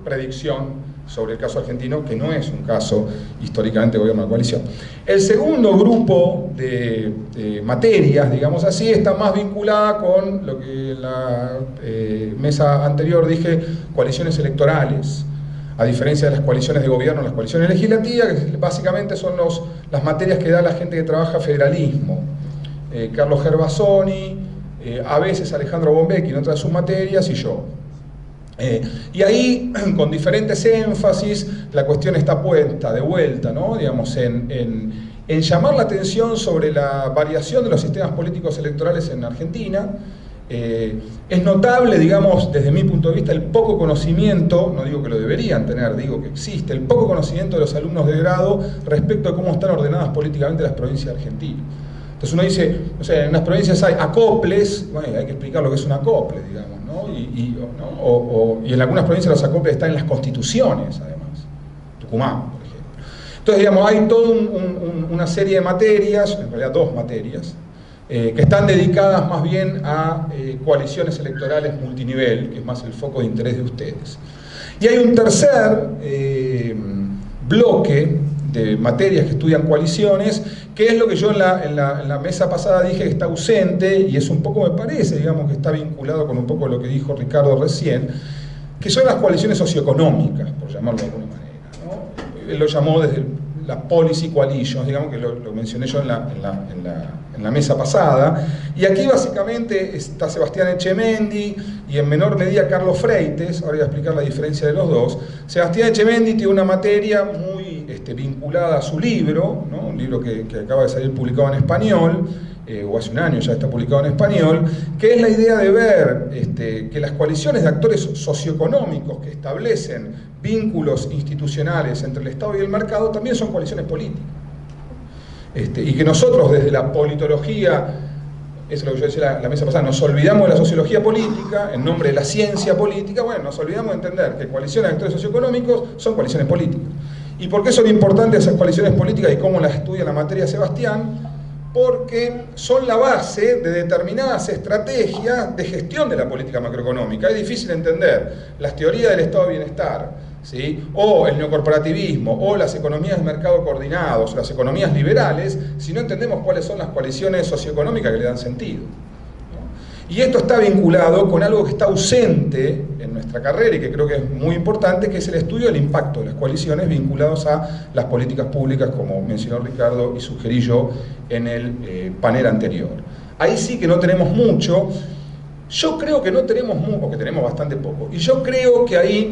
F: predicción sobre el caso argentino, que no es un caso históricamente de gobierno de coalición. El segundo grupo de materias, digamos así, está más vinculada con lo que en la mesa anterior dije, coaliciones electorales. A diferencia de las coaliciones de gobierno, las coaliciones legislativas, que básicamente son las materias que da la gente que trabaja federalismo. Carlos Gervasoni, a veces Alejandro Bombecchi en otras de sus materias, y yo. Y ahí, con diferentes énfasis, la cuestión está puesta de vuelta, ¿no? Digamos, en llamar la atención sobre la variación de los sistemas políticos electorales en Argentina. Es notable, digamos, desde mi punto de vista, el poco conocimiento, no digo que lo deberían tener, digo que existe, el poco conocimiento de los alumnos de grado respecto a cómo están ordenadas políticamente las provincias argentinas. Entonces uno dice, o sea, en las provincias hay acoples, bueno, hay que explicar lo que es un acople, digamos, ¿no? Y en algunas provincias los acoples están en las constituciones, además. Tucumán, por ejemplo. Entonces, digamos, hay toda una serie de materias, en realidad dos materias, que están dedicadas más bien a coaliciones electorales multinivel, que es más el foco de interés de ustedes. Y hay un tercer bloque de materias que estudian coaliciones, que es lo que yo en la mesa pasada dije que está ausente, y es un poco, me parece, digamos, que está vinculado con un poco lo que dijo Ricardo recién, que son las coaliciones socioeconómicas, por llamarlo de alguna manera, ¿no? Él lo llamó desde las policy coalitions, digamos que lo mencioné yo en la mesa pasada, y aquí básicamente está Sebastián Echemendy y en menor medida Carlos Freites. Ahora voy a explicar la diferencia de los dos. Sebastián Echemendy tiene una materia muy vinculada a su libro, ¿no? Un libro que acaba de salir publicado en español, o hace un año ya está publicado en español, que es la idea de ver que las coaliciones de actores socioeconómicos que establecen vínculos institucionales entre el Estado y el mercado también son coaliciones políticas. Y que nosotros desde la politología, eso es lo que yo decía la mesa pasada, nos olvidamos de la sociología política en nombre de la ciencia política. Bueno, nos olvidamos de entender que coaliciones de actores socioeconómicos son coaliciones políticas. ¿Y por qué son importantes esas coaliciones políticas y cómo las estudia la materia Sebastián? Porque son la base de determinadas estrategias de gestión de la política macroeconómica. Es difícil entender las teorías del estado de bienestar, ¿sí? O el neocorporativismo, o las economías de mercado coordinados, las economías liberales, si no entendemos cuáles son las coaliciones socioeconómicas que le dan sentido, ¿no? Y esto está vinculado con algo que está ausente en nuestra carrera y que creo que es muy importante, que es el estudio del impacto de las coaliciones vinculados a las políticas públicas, como mencionó Ricardo y sugerí yo en el panel anterior. Ahí sí que no tenemos mucho. Yo creo que no tenemos mucho, o que tenemos bastante poco, y yo creo que ahí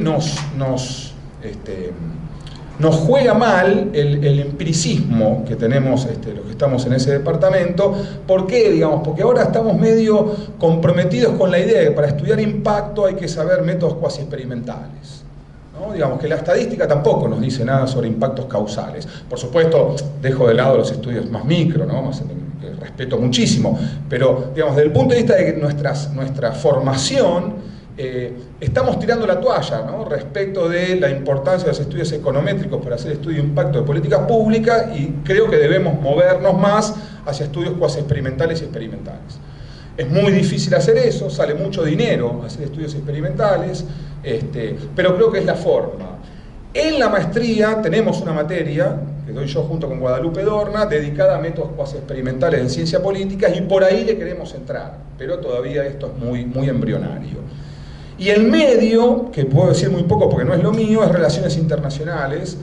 F: nos juega mal el empiricismo que tenemos los que estamos en ese departamento. ¿Por qué? Digamos, porque ahora estamos medio comprometidos con la idea de que para estudiar impacto hay que saber métodos cuasi experimentales, ¿no? Digamos que la estadística tampoco nos dice nada sobre impactos causales. Por supuesto, dejo de lado los estudios más micro, ¿no? Que respeto muchísimo, pero digamos, desde el punto de vista de nuestra formación, estamos tirando la toalla, ¿no? Respecto de la importancia de los estudios econométricos para hacer estudio de impacto de políticas públicas, y creo que debemos movernos más hacia estudios cuasi experimentales y experimentales. Es muy difícil hacer eso, sale mucho dinero hacer estudios experimentales, pero creo que es la forma. En la maestría tenemos una materia, que doy yo junto con Guadalupe Dorna, dedicada a métodos cuasi experimentales en ciencia política, y por ahí le queremos entrar, pero todavía esto es muy embrionario. Y el medio, que puedo decir muy poco porque no es lo mío, es relaciones internacionales.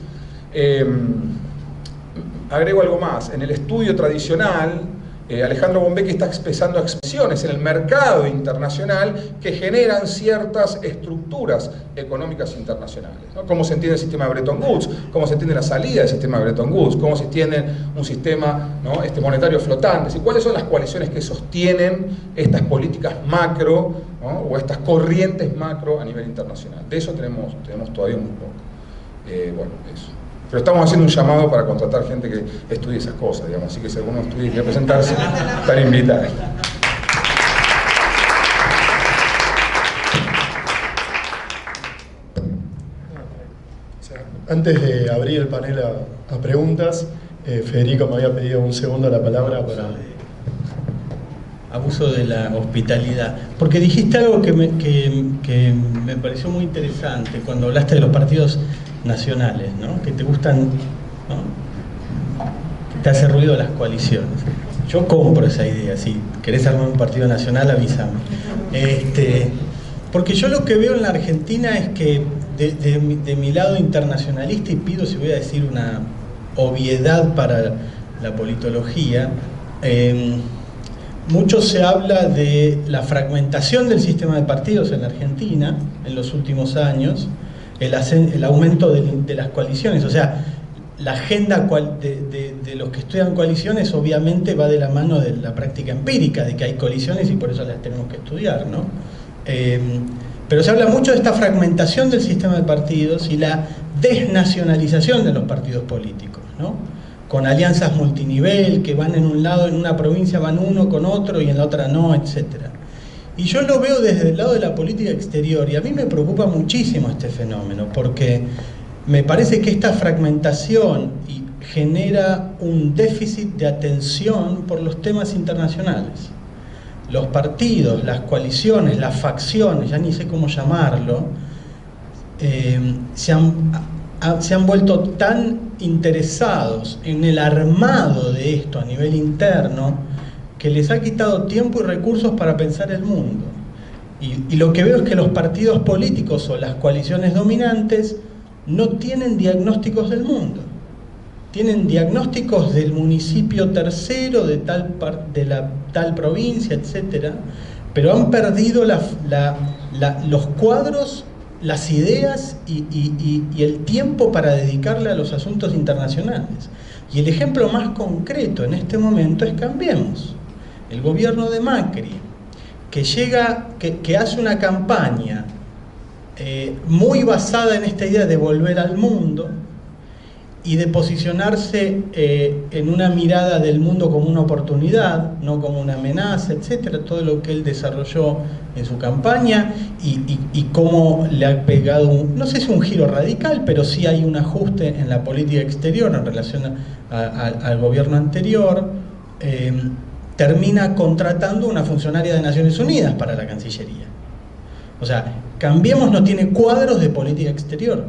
F: Agrego algo más. En el estudio tradicional, Alejandro Bombecki está expresando expresiones en el mercado internacional que generan ciertas estructuras económicas internacionales, ¿no? Cómo se entiende el sistema de Bretton Woods, cómo se entiende la salida del sistema de Bretton Woods, cómo se entiende un sistema, ¿no?, monetario flotante, y cuáles son las coaliciones que sostienen estas políticas macro, ¿no?, o estas corrientes macro a nivel internacional. De eso tenemos todavía muy poco. Bueno, eso. Pero estamos haciendo un llamado para contratar gente que estudie esas cosas, digamos, así que si alguno estudia y quiere presentarse, están invitados.
A: Antes de abrir el panel a preguntas, Federico me había pedido un segundo la palabra para...
C: Abuso de la hospitalidad. Porque dijiste algo que me pareció muy interesante cuando hablaste de los partidos nacionales, ¿no? Que te gustan, ¿no? Que te hace ruido las coaliciones. Yo compro esa idea. Si querés armar un partido nacional, avísame. Porque yo lo que veo en la Argentina es que de mi lado internacionalista, y pido si voy a decir una obviedad para la politología, mucho se habla de la fragmentación del sistema de partidos en la Argentina en los últimos años, el aumento de las coaliciones. O sea, la agenda de los que estudian coaliciones obviamente va de la mano de la práctica empírica, de que hay coaliciones y por eso las tenemos que estudiar, ¿no? Pero se habla mucho de esta fragmentación del sistema de partidos y la desnacionalización de los partidos políticos, ¿no? Con alianzas multinivel que van en un lado, en una provincia van uno con otro y en la otra no, etc. Y yo lo veo desde el lado de la política exterior, y a mí me preocupa muchísimo este fenómeno, porque me parece que esta fragmentación genera un déficit de atención por los temas internacionales. Los partidos, las coaliciones, las facciones, ya ni sé cómo llamarlo, se han vuelto tan interesados en el armado de esto a nivel interno que les ha quitado tiempo y recursos para pensar el mundo. Y lo que veo es que los partidos políticos o las coaliciones dominantes no tienen diagnósticos del mundo. Tienen diagnósticos del municipio tercero, de la tal provincia, etc. Pero han perdido los cuadros, las ideas y el tiempo para dedicarle a los asuntos internacionales. Y el ejemplo más concreto en este momento es Cambiemos. El gobierno de Macri, que hace una campaña muy basada en esta idea de volver al mundo y de posicionarse en una mirada del mundo como una oportunidad, no como una amenaza, etcétera, todo lo que él desarrolló en su campaña y cómo le ha pegado, no sé si un giro radical, pero sí hay un ajuste en la política exterior en relación al gobierno anterior. Termina contratando una funcionaria de Naciones Unidas para la Cancillería. O sea, Cambiemos no tiene cuadros de política exterior.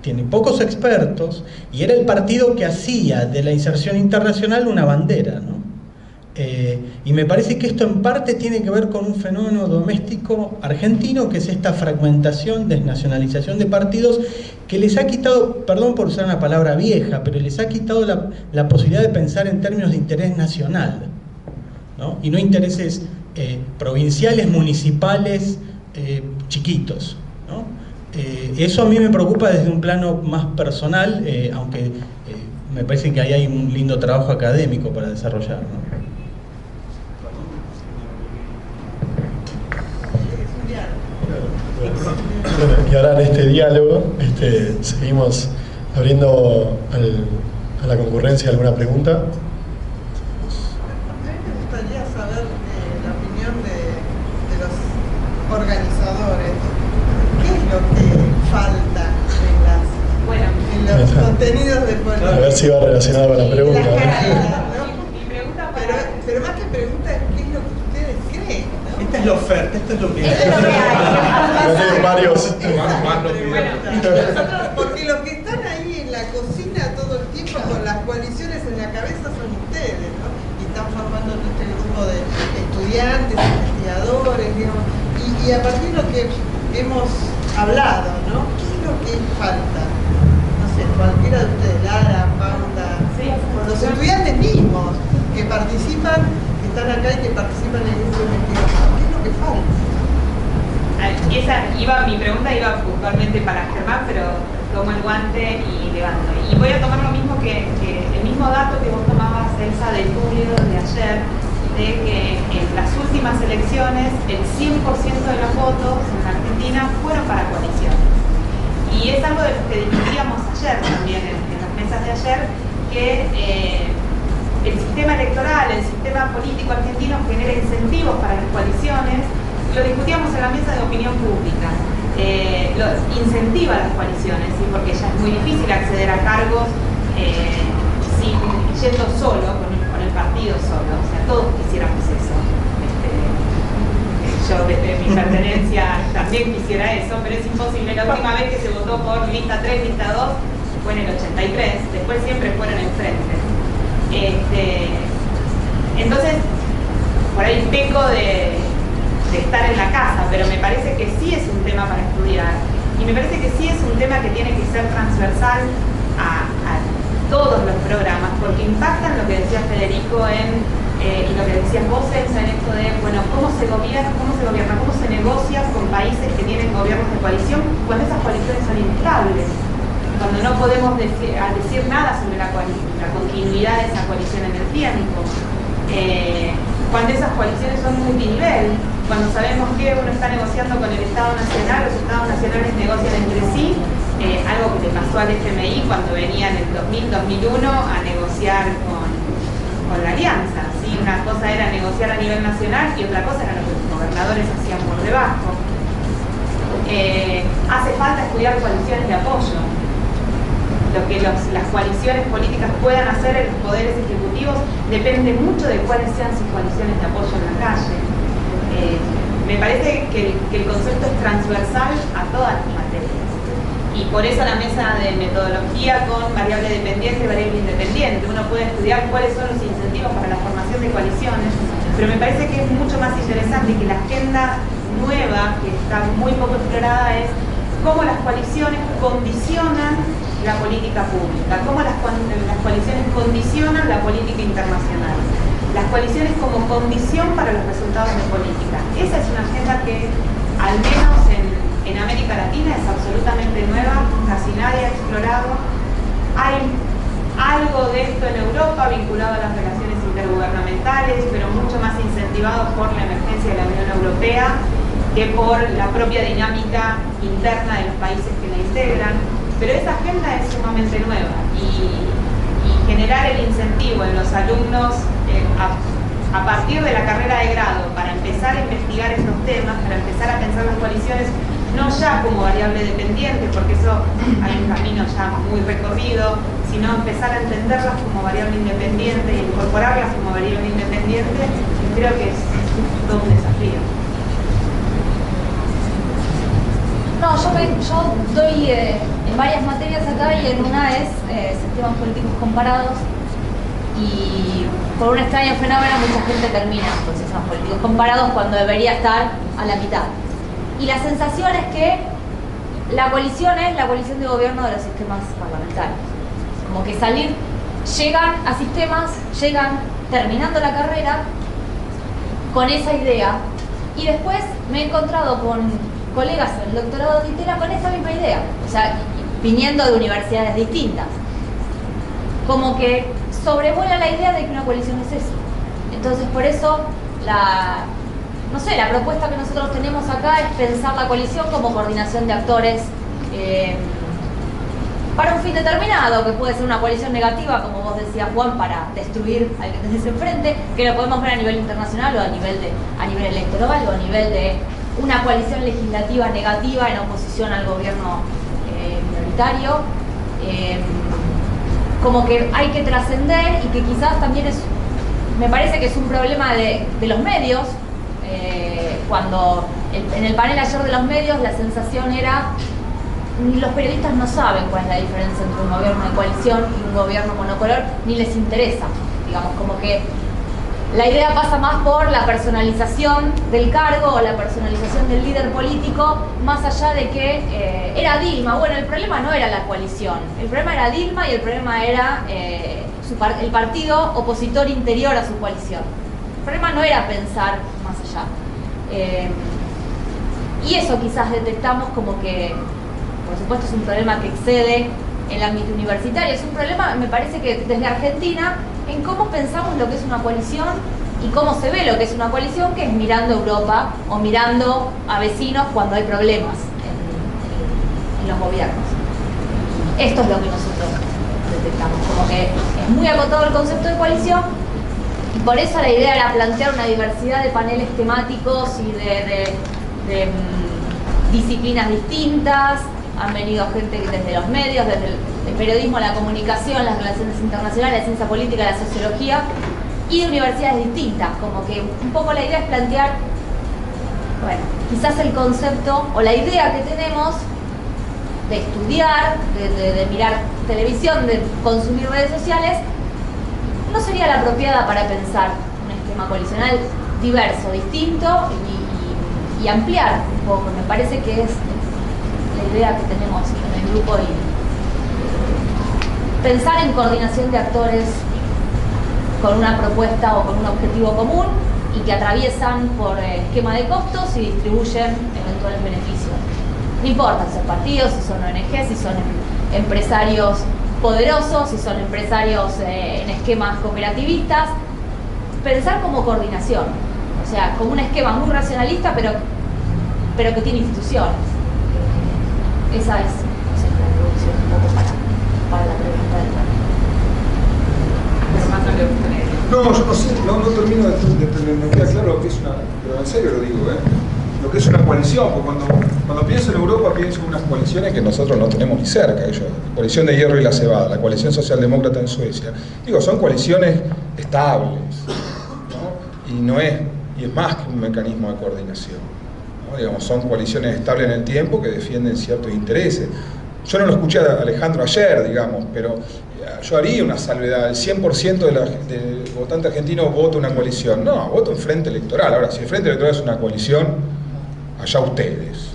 C: Tiene pocos expertos y era el partido que hacía de la inserción internacional una bandera, ¿no? Y me parece que esto en parte tiene que ver con un fenómeno doméstico argentino, que es esta fragmentación, desnacionalización de partidos, que les ha quitado, perdón por usar una palabra vieja, pero les ha quitado la posibilidad de pensar en términos de interés nacional, ¿no? Y no intereses provinciales, municipales, chiquitos, ¿no? Eso a mí me preocupa desde un plano más personal, aunque me parece que ahí hay un lindo trabajo académico para desarrollar, ¿no?
A: Bueno, y ahora en este diálogo seguimos abriendo a la concurrencia alguna pregunta.
D: A mí me gustaría saber la opinión de los organizadores. ¿Qué es lo que falta en los contenidos de política?
A: A ver si va relacionado con la pregunta.
D: ¿No? Pero más que pregunta es qué es lo que ustedes creen, ¿no? Esta es
C: la oferta, esto es lo que hay.
G: Esto es lo que hay.
A: No tienen varios.
B: Más no pidieron.
D: Porque los que están ahí en la cocina todo el tiempo con las coaliciones en la cabeza son ustedes, ¿no? Y están formando este grupo de estudiantes, investigadores, digamos. Y a partir de lo que hemos hablado, ¿no? ¿Qué es lo que falta? No sé, cualquiera de ustedes, Lara, Paula, los estudiantes mismos que participan, que están acá y que participan en el grupo de investigación. ¿Qué es lo que falta?
G: Mi pregunta iba puntualmente para Germán, pero tomo el guante y levanto. Y voy a tomar lo mismo que el mismo dato que vos tomabas, Elsa, del julio de ayer, de que en las últimas elecciones el 100% de los votos en Argentina fueron para coaliciones. Y es algo de lo que discutíamos ayer también en las mesas de ayer, que el sistema electoral, el sistema político argentino genera incentivos para las coaliciones. Lo discutíamos en la mesa de opinión pública. Incentiva las coaliciones, ¿sí? Porque ya es muy difícil acceder a cargos yendo solo, con el partido solo. O sea, todos quisiéramos eso. Yo desde mi pertenencia también quisiera eso, pero es imposible. La última vez que se votó por lista 3, lista 2, fue en el 83. Después siempre fueron enfrente. Entonces, por ahí peco de estar en la casa, pero me parece que sí es un tema para estudiar y me parece que sí es un tema que tiene que ser transversal a todos los programas, porque impactan lo que decía Federico y lo que decías vos, Elsa, en esto de, bueno, cómo se gobierna, cómo se negocia con países que tienen gobiernos de coalición cuando esas coaliciones son inestables, cuando no podemos decir nada sobre la continuidad de esa coalición en el tiempo, cuando esas coaliciones son multinivel, cuando sabemos que uno está negociando con el Estado Nacional, los Estados Nacionales negocian entre sí, algo que le pasó al FMI cuando venía en el 2000-2001 a negociar con la alianza, ¿sí? Una cosa era negociar a nivel nacional y otra cosa era lo que los gobernadores hacían por debajo. Hace falta estudiar coaliciones de apoyo. Lo que las coaliciones políticas puedan hacer en los poderes ejecutivos depende mucho de cuáles sean sus coaliciones de apoyo en la calle. Me parece que el concepto es transversal a todas las materias. Y por eso la mesa de metodología con variable dependiente y variable independiente. Uno puede estudiar cuáles son los incentivos para la formación de coaliciones, pero me parece que es mucho más interesante que la agenda nueva, que está muy poco explorada, es cómo las coaliciones condicionan la política pública, cómo las coaliciones condicionan la política internacional. Las coaliciones como condición para los resultados de política. Esa es una agenda que, al menos en América Latina, es absolutamente nueva, casi nadie ha explorado. Hay algo de esto en Europa vinculado a las relaciones intergubernamentales, pero mucho más incentivado por la emergencia de la Unión Europea que por la propia dinámica interna de los países que la integran. Pero esa agenda es sumamente nueva y generar el incentivo en los alumnos a partir de la carrera de grado para empezar a investigar estos temas, para empezar a pensar las coaliciones no ya como variable dependiente, porque eso hay un camino ya muy recorrido, sino empezar a entenderlas como variable independiente e incorporarlas como variable independiente, creo que es todo un desafío.
H: No, yo doy en varias materias acá y en una es sistemas políticos comparados y por un extraño fenómeno mucha gente termina con sistemas políticos comparados cuando debería estar a la mitad. Y la sensación es que la coalición es la coalición de gobierno de los sistemas parlamentarios. Como que llegan a sistemas, llegan terminando la carrera con esa idea y después me he encontrado con colegas en el doctorado de ITERA con esa misma idea, o sea, viniendo de universidades distintas. Como que sobrevuela la idea de que una coalición es eso. Entonces, por eso, la propuesta que nosotros tenemos acá es pensar la coalición como coordinación de actores para un fin determinado, que puede ser una coalición negativa, como vos decías, Juan, para destruir al que tenés enfrente, que lo podemos ver a nivel internacional o a nivel electoral o a nivel de una coalición legislativa negativa en oposición al gobierno minoritario. Como que hay que trascender y que quizás también me parece que es un problema de los medios, Cuando en el panel ayer de los medios la sensación era ni los periodistas no saben cuál es la diferencia entre un gobierno de coalición y un gobierno monocolor, ni les interesa, digamos, como que la idea pasa más por la personalización del cargo o la personalización del líder político, más allá de que era Dilma. Bueno, el problema no era la coalición, el problema era Dilma y el problema era el partido opositor interior a su coalición. El problema no era pensar más allá. Y eso quizás detectamos como que, por supuesto, es un problema que excede el ámbito universitario, es un problema, me parece que desde Argentina, en cómo pensamos lo que es una coalición y cómo se ve lo que es una coalición, que es mirando a Europa o mirando a vecinos cuando hay problemas en los gobiernos. Esto es lo que nosotros detectamos, como que es muy acotado el concepto de coalición, y por eso la idea era plantear una diversidad de paneles temáticos y de disciplinas distintas. Han venido gente desde los medios, desde el periodismo, la comunicación, las relaciones internacionales, la ciencia política, la sociología, y de universidades distintas. Como que un poco la idea es plantear, bueno, quizás el concepto o la idea que tenemos de estudiar, de mirar televisión, de consumir redes sociales, no sería la apropiada para pensar un esquema coalicional diverso, distinto y ampliar un poco. Me parece que es la idea que tenemos en el grupo, y pensar en coordinación de actores con una propuesta o con un objetivo común y que atraviesan por esquema de costos y distribuyen eventuales beneficios. No importa si son partidos, si son ONG, si son empresarios poderosos, si son empresarios en esquemas cooperativistas. Pensar como coordinación, o sea, como un esquema muy racionalista, pero que tiene instituciones. Esa es la evolución un poco para la pregunta del panel. Pero más
F: no, yo no sé, no termino de entender, me queda claro lo que es una, pero en serio lo digo, lo que es una coalición, porque cuando pienso en Europa pienso en unas coaliciones que nosotros no tenemos ni cerca, la coalición de hierro y la cebada, la coalición socialdemócrata en Suecia, digo, son coaliciones estables, ¿no? y es más que un mecanismo de coordinación, ¿no? Digamos, son coaliciones estables en el tiempo que defienden ciertos intereses. Yo no lo escuché a Alejandro ayer, digamos, pero yo haría una salvedad. El 100% del votante argentino vota una coalición. No, vota un frente electoral. Ahora, si el frente electoral es una coalición, allá ustedes.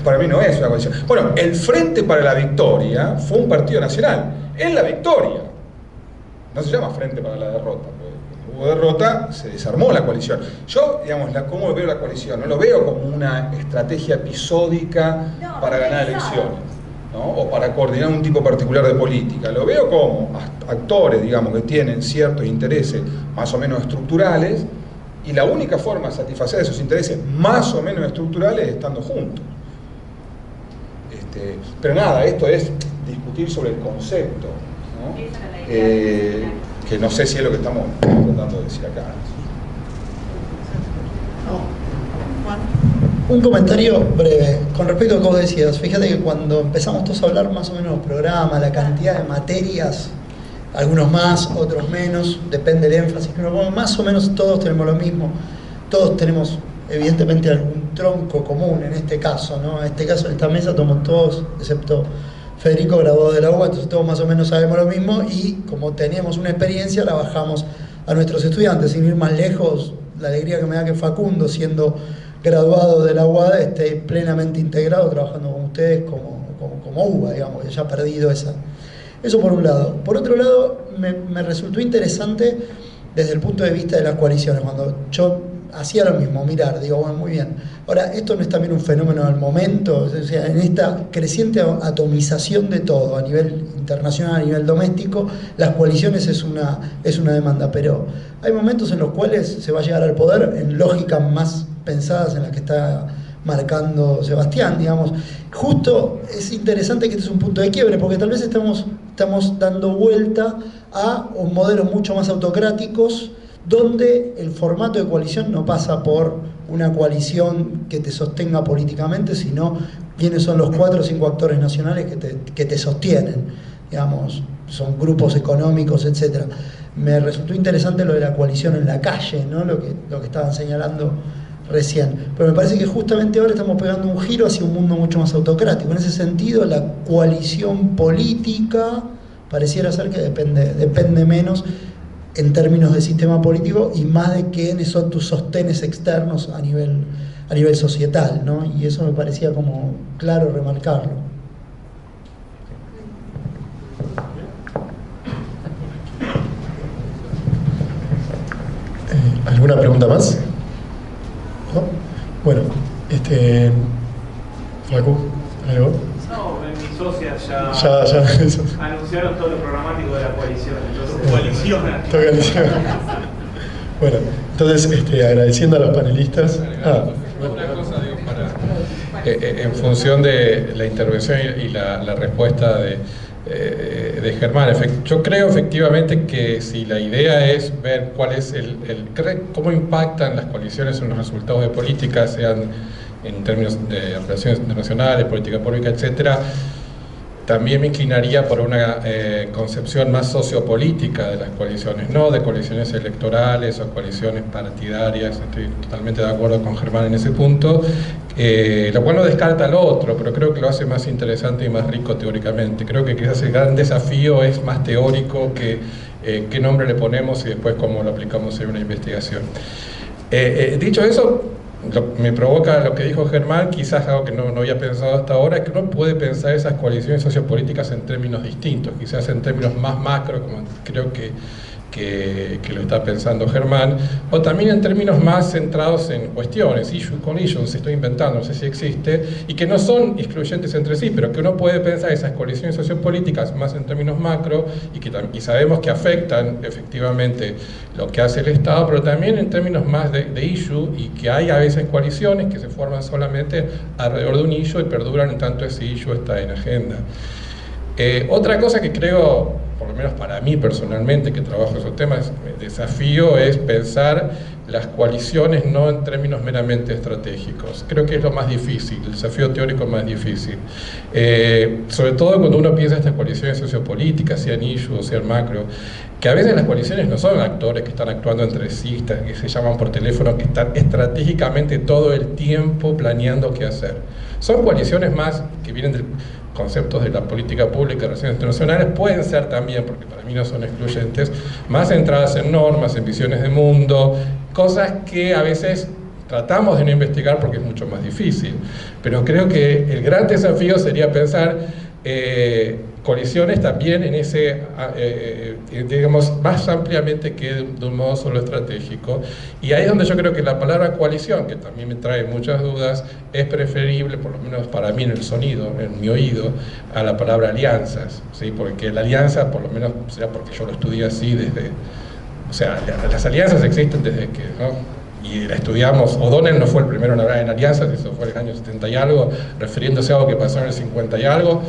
F: Para mí no es una coalición. Bueno, el Frente para la Victoria fue un partido nacional. Es la victoria. No se llama Frente para la Derrota. Hubo derrota, se desarmó la coalición. Yo, digamos, ¿cómo veo la coalición? No lo veo como una estrategia episódica para ganar elecciones, ¿no? O para coordinar un tipo particular de política. Lo veo como actores, digamos, que tienen ciertos intereses más o menos estructurales, y la única forma de satisfacer esos intereses más o menos estructurales es estando juntos. Pero nada, esto es discutir sobre el concepto, ¿no? Que no sé si es lo que estamos tratando de decir acá.
E: Un comentario breve con respecto a lo que vos decías. Fíjate que cuando empezamos todos a hablar más o menos del programa, la cantidad de materias, algunos más, otros menos, depende del énfasis que uno ponga, más o menos todos tenemos lo mismo. Todos tenemos evidentemente algún tronco común en este caso, ¿no? En este caso, en esta mesa, somos todos, excepto Federico, graduado de la UBA, entonces todos más o menos sabemos lo mismo, y como teníamos una experiencia la bajamos a nuestros estudiantes. Sin ir más lejos, la alegría que me da que Facundo, siendo graduado de la UBA, esté plenamente integrado trabajando con ustedes como UBA, digamos, que ya ha perdido esa. Eso por un lado. Por otro lado, me resultó interesante desde el punto de vista de las coaliciones, cuando yo hacía lo mismo, mirar, digo, bueno, muy bien. Ahora, ¿esto no es también un fenómeno del momento? O sea, en esta creciente atomización de todo, a nivel internacional, a nivel doméstico, las coaliciones es una demanda, pero hay momentos en los cuales se va a llegar al poder en lógicas más pensadas en las que está marcando Sebastián, digamos. Justo es interesante que este es un punto de quiebre, porque tal vez estamos dando vuelta a modelos mucho más autocráticos, donde el formato de coalición no pasa por una coalición que te sostenga políticamente, sino quiénes son los 4 o 5 actores nacionales que te sostienen. Digamos, son grupos económicos, etc. Me resultó interesante lo de la coalición en la calle, ¿no? Lo que estaban señalando recién. Pero me parece que justamente ahora estamos pegando un giro hacia un mundo mucho más autocrático. En ese sentido, la coalición política pareciera ser que depende menos en términos de sistema político y más de quiénes son tus sostenes externos a nivel societal, ¿no? Y eso me parecía como claro remarcarlo.
A: ¿Alguna pregunta más? ¿No? Bueno, Facu, ¿algo?
I: No, mis socias ya anunciaron todo lo programático de la coalición. Entonces,
A: Bueno, entonces agradeciendo a los panelistas.
B: Una cosa, digo, en función de la intervención y la respuesta de Germán, yo creo efectivamente que si la idea es ver cuál es cómo impactan las coaliciones en los resultados de políticas, sean en términos de relaciones internacionales, política pública, etcétera, también me inclinaría por una concepción más sociopolítica de las coaliciones, no de coaliciones electorales o coaliciones partidarias. Estoy totalmente de acuerdo con Germán en ese punto, lo cual no descarta lo otro, pero creo que lo hace más interesante y más rico teóricamente. Creo que quizás el gran desafío es más teórico que qué nombre le ponemos y después cómo lo aplicamos en una investigación. Dicho eso, me provoca lo que dijo Germán, quizás algo que no había pensado hasta ahora, que uno puede pensar esas coaliciones sociopolíticas en términos distintos, quizás en términos más macro, como creo que lo está pensando Germán, o también en términos más centrados en cuestiones, issue collisions, estoy inventando, no sé si existe, y que no son excluyentes entre sí, pero que uno puede pensar esas coaliciones sociopolíticas más en términos macro y sabemos que afectan efectivamente lo que hace el Estado, pero también en términos más de issue, y que hay a veces coaliciones que se forman solamente alrededor de un issue y perduran en tanto ese issue está en agenda. Otra cosa que creo, por lo menos para mí personalmente, que trabajo esos temas, el desafío es pensar las coaliciones no en términos meramente estratégicos. Creo que es lo más difícil, el desafío teórico más difícil. Sobre todo cuando uno piensa en estas coaliciones sociopolíticas, sean issue o sean macro, que a veces las coaliciones no son actores que están actuando entre sí, que se llaman por teléfono, que están estratégicamente todo el tiempo planeando qué hacer. Son coaliciones más que vienen del conceptos de la política pública y relaciones internacionales, pueden ser también, porque para mí no son excluyentes, más centradas en normas, en visiones de mundo, cosas que a veces tratamos de no investigar porque es mucho más difícil. Pero creo que el gran desafío sería pensar coaliciones también en ese, digamos, más ampliamente que de un modo solo estratégico. Y ahí es donde yo creo que la palabra coalición, que también me trae muchas dudas, es preferible, por lo menos para mí en el sonido, en mi oído, a la palabra alianzas, ¿sí? Porque la alianza, por lo menos, será porque yo lo estudié así desde... O sea, las alianzas existen desde que... ¿no? Y la estudiamos, O'Donnell no fue el primero en hablar en alianzas, eso fue en el año 70 y algo, refiriéndose a algo que pasó en el 50 y algo,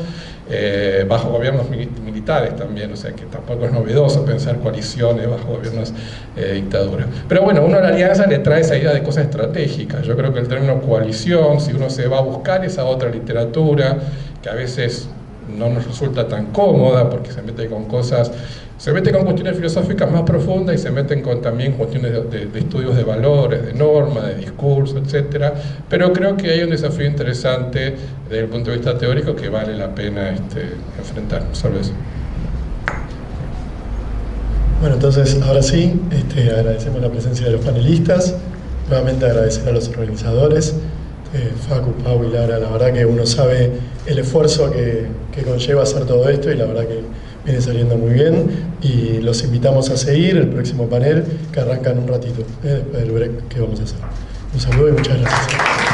B: bajo gobiernos militares también, o sea que tampoco es novedoso pensar coaliciones bajo gobiernos de dictadura. Pero bueno, uno a la alianza le trae esa idea de cosas estratégicas. Yo creo que el término coalición, si uno se va a buscar esa otra literatura, que a veces no nos resulta tan cómoda porque se mete con cosas... Se mete con cuestiones filosóficas más profundas y se meten con también cuestiones de estudios de valores, de normas, de discurso, etc. Pero creo que hay un desafío interesante desde el punto de vista teórico que vale la pena enfrentar. Solo eso.
A: Bueno, entonces ahora sí, agradecemos la presencia de los panelistas, nuevamente agradecer a los organizadores, Facu, Pau y Lara. La verdad que uno sabe el esfuerzo que conlleva hacer todo esto y la verdad que viene saliendo muy bien, y los invitamos a seguir el próximo panel que arranca en un ratito, después del break que vamos a hacer. Un saludo y muchas gracias.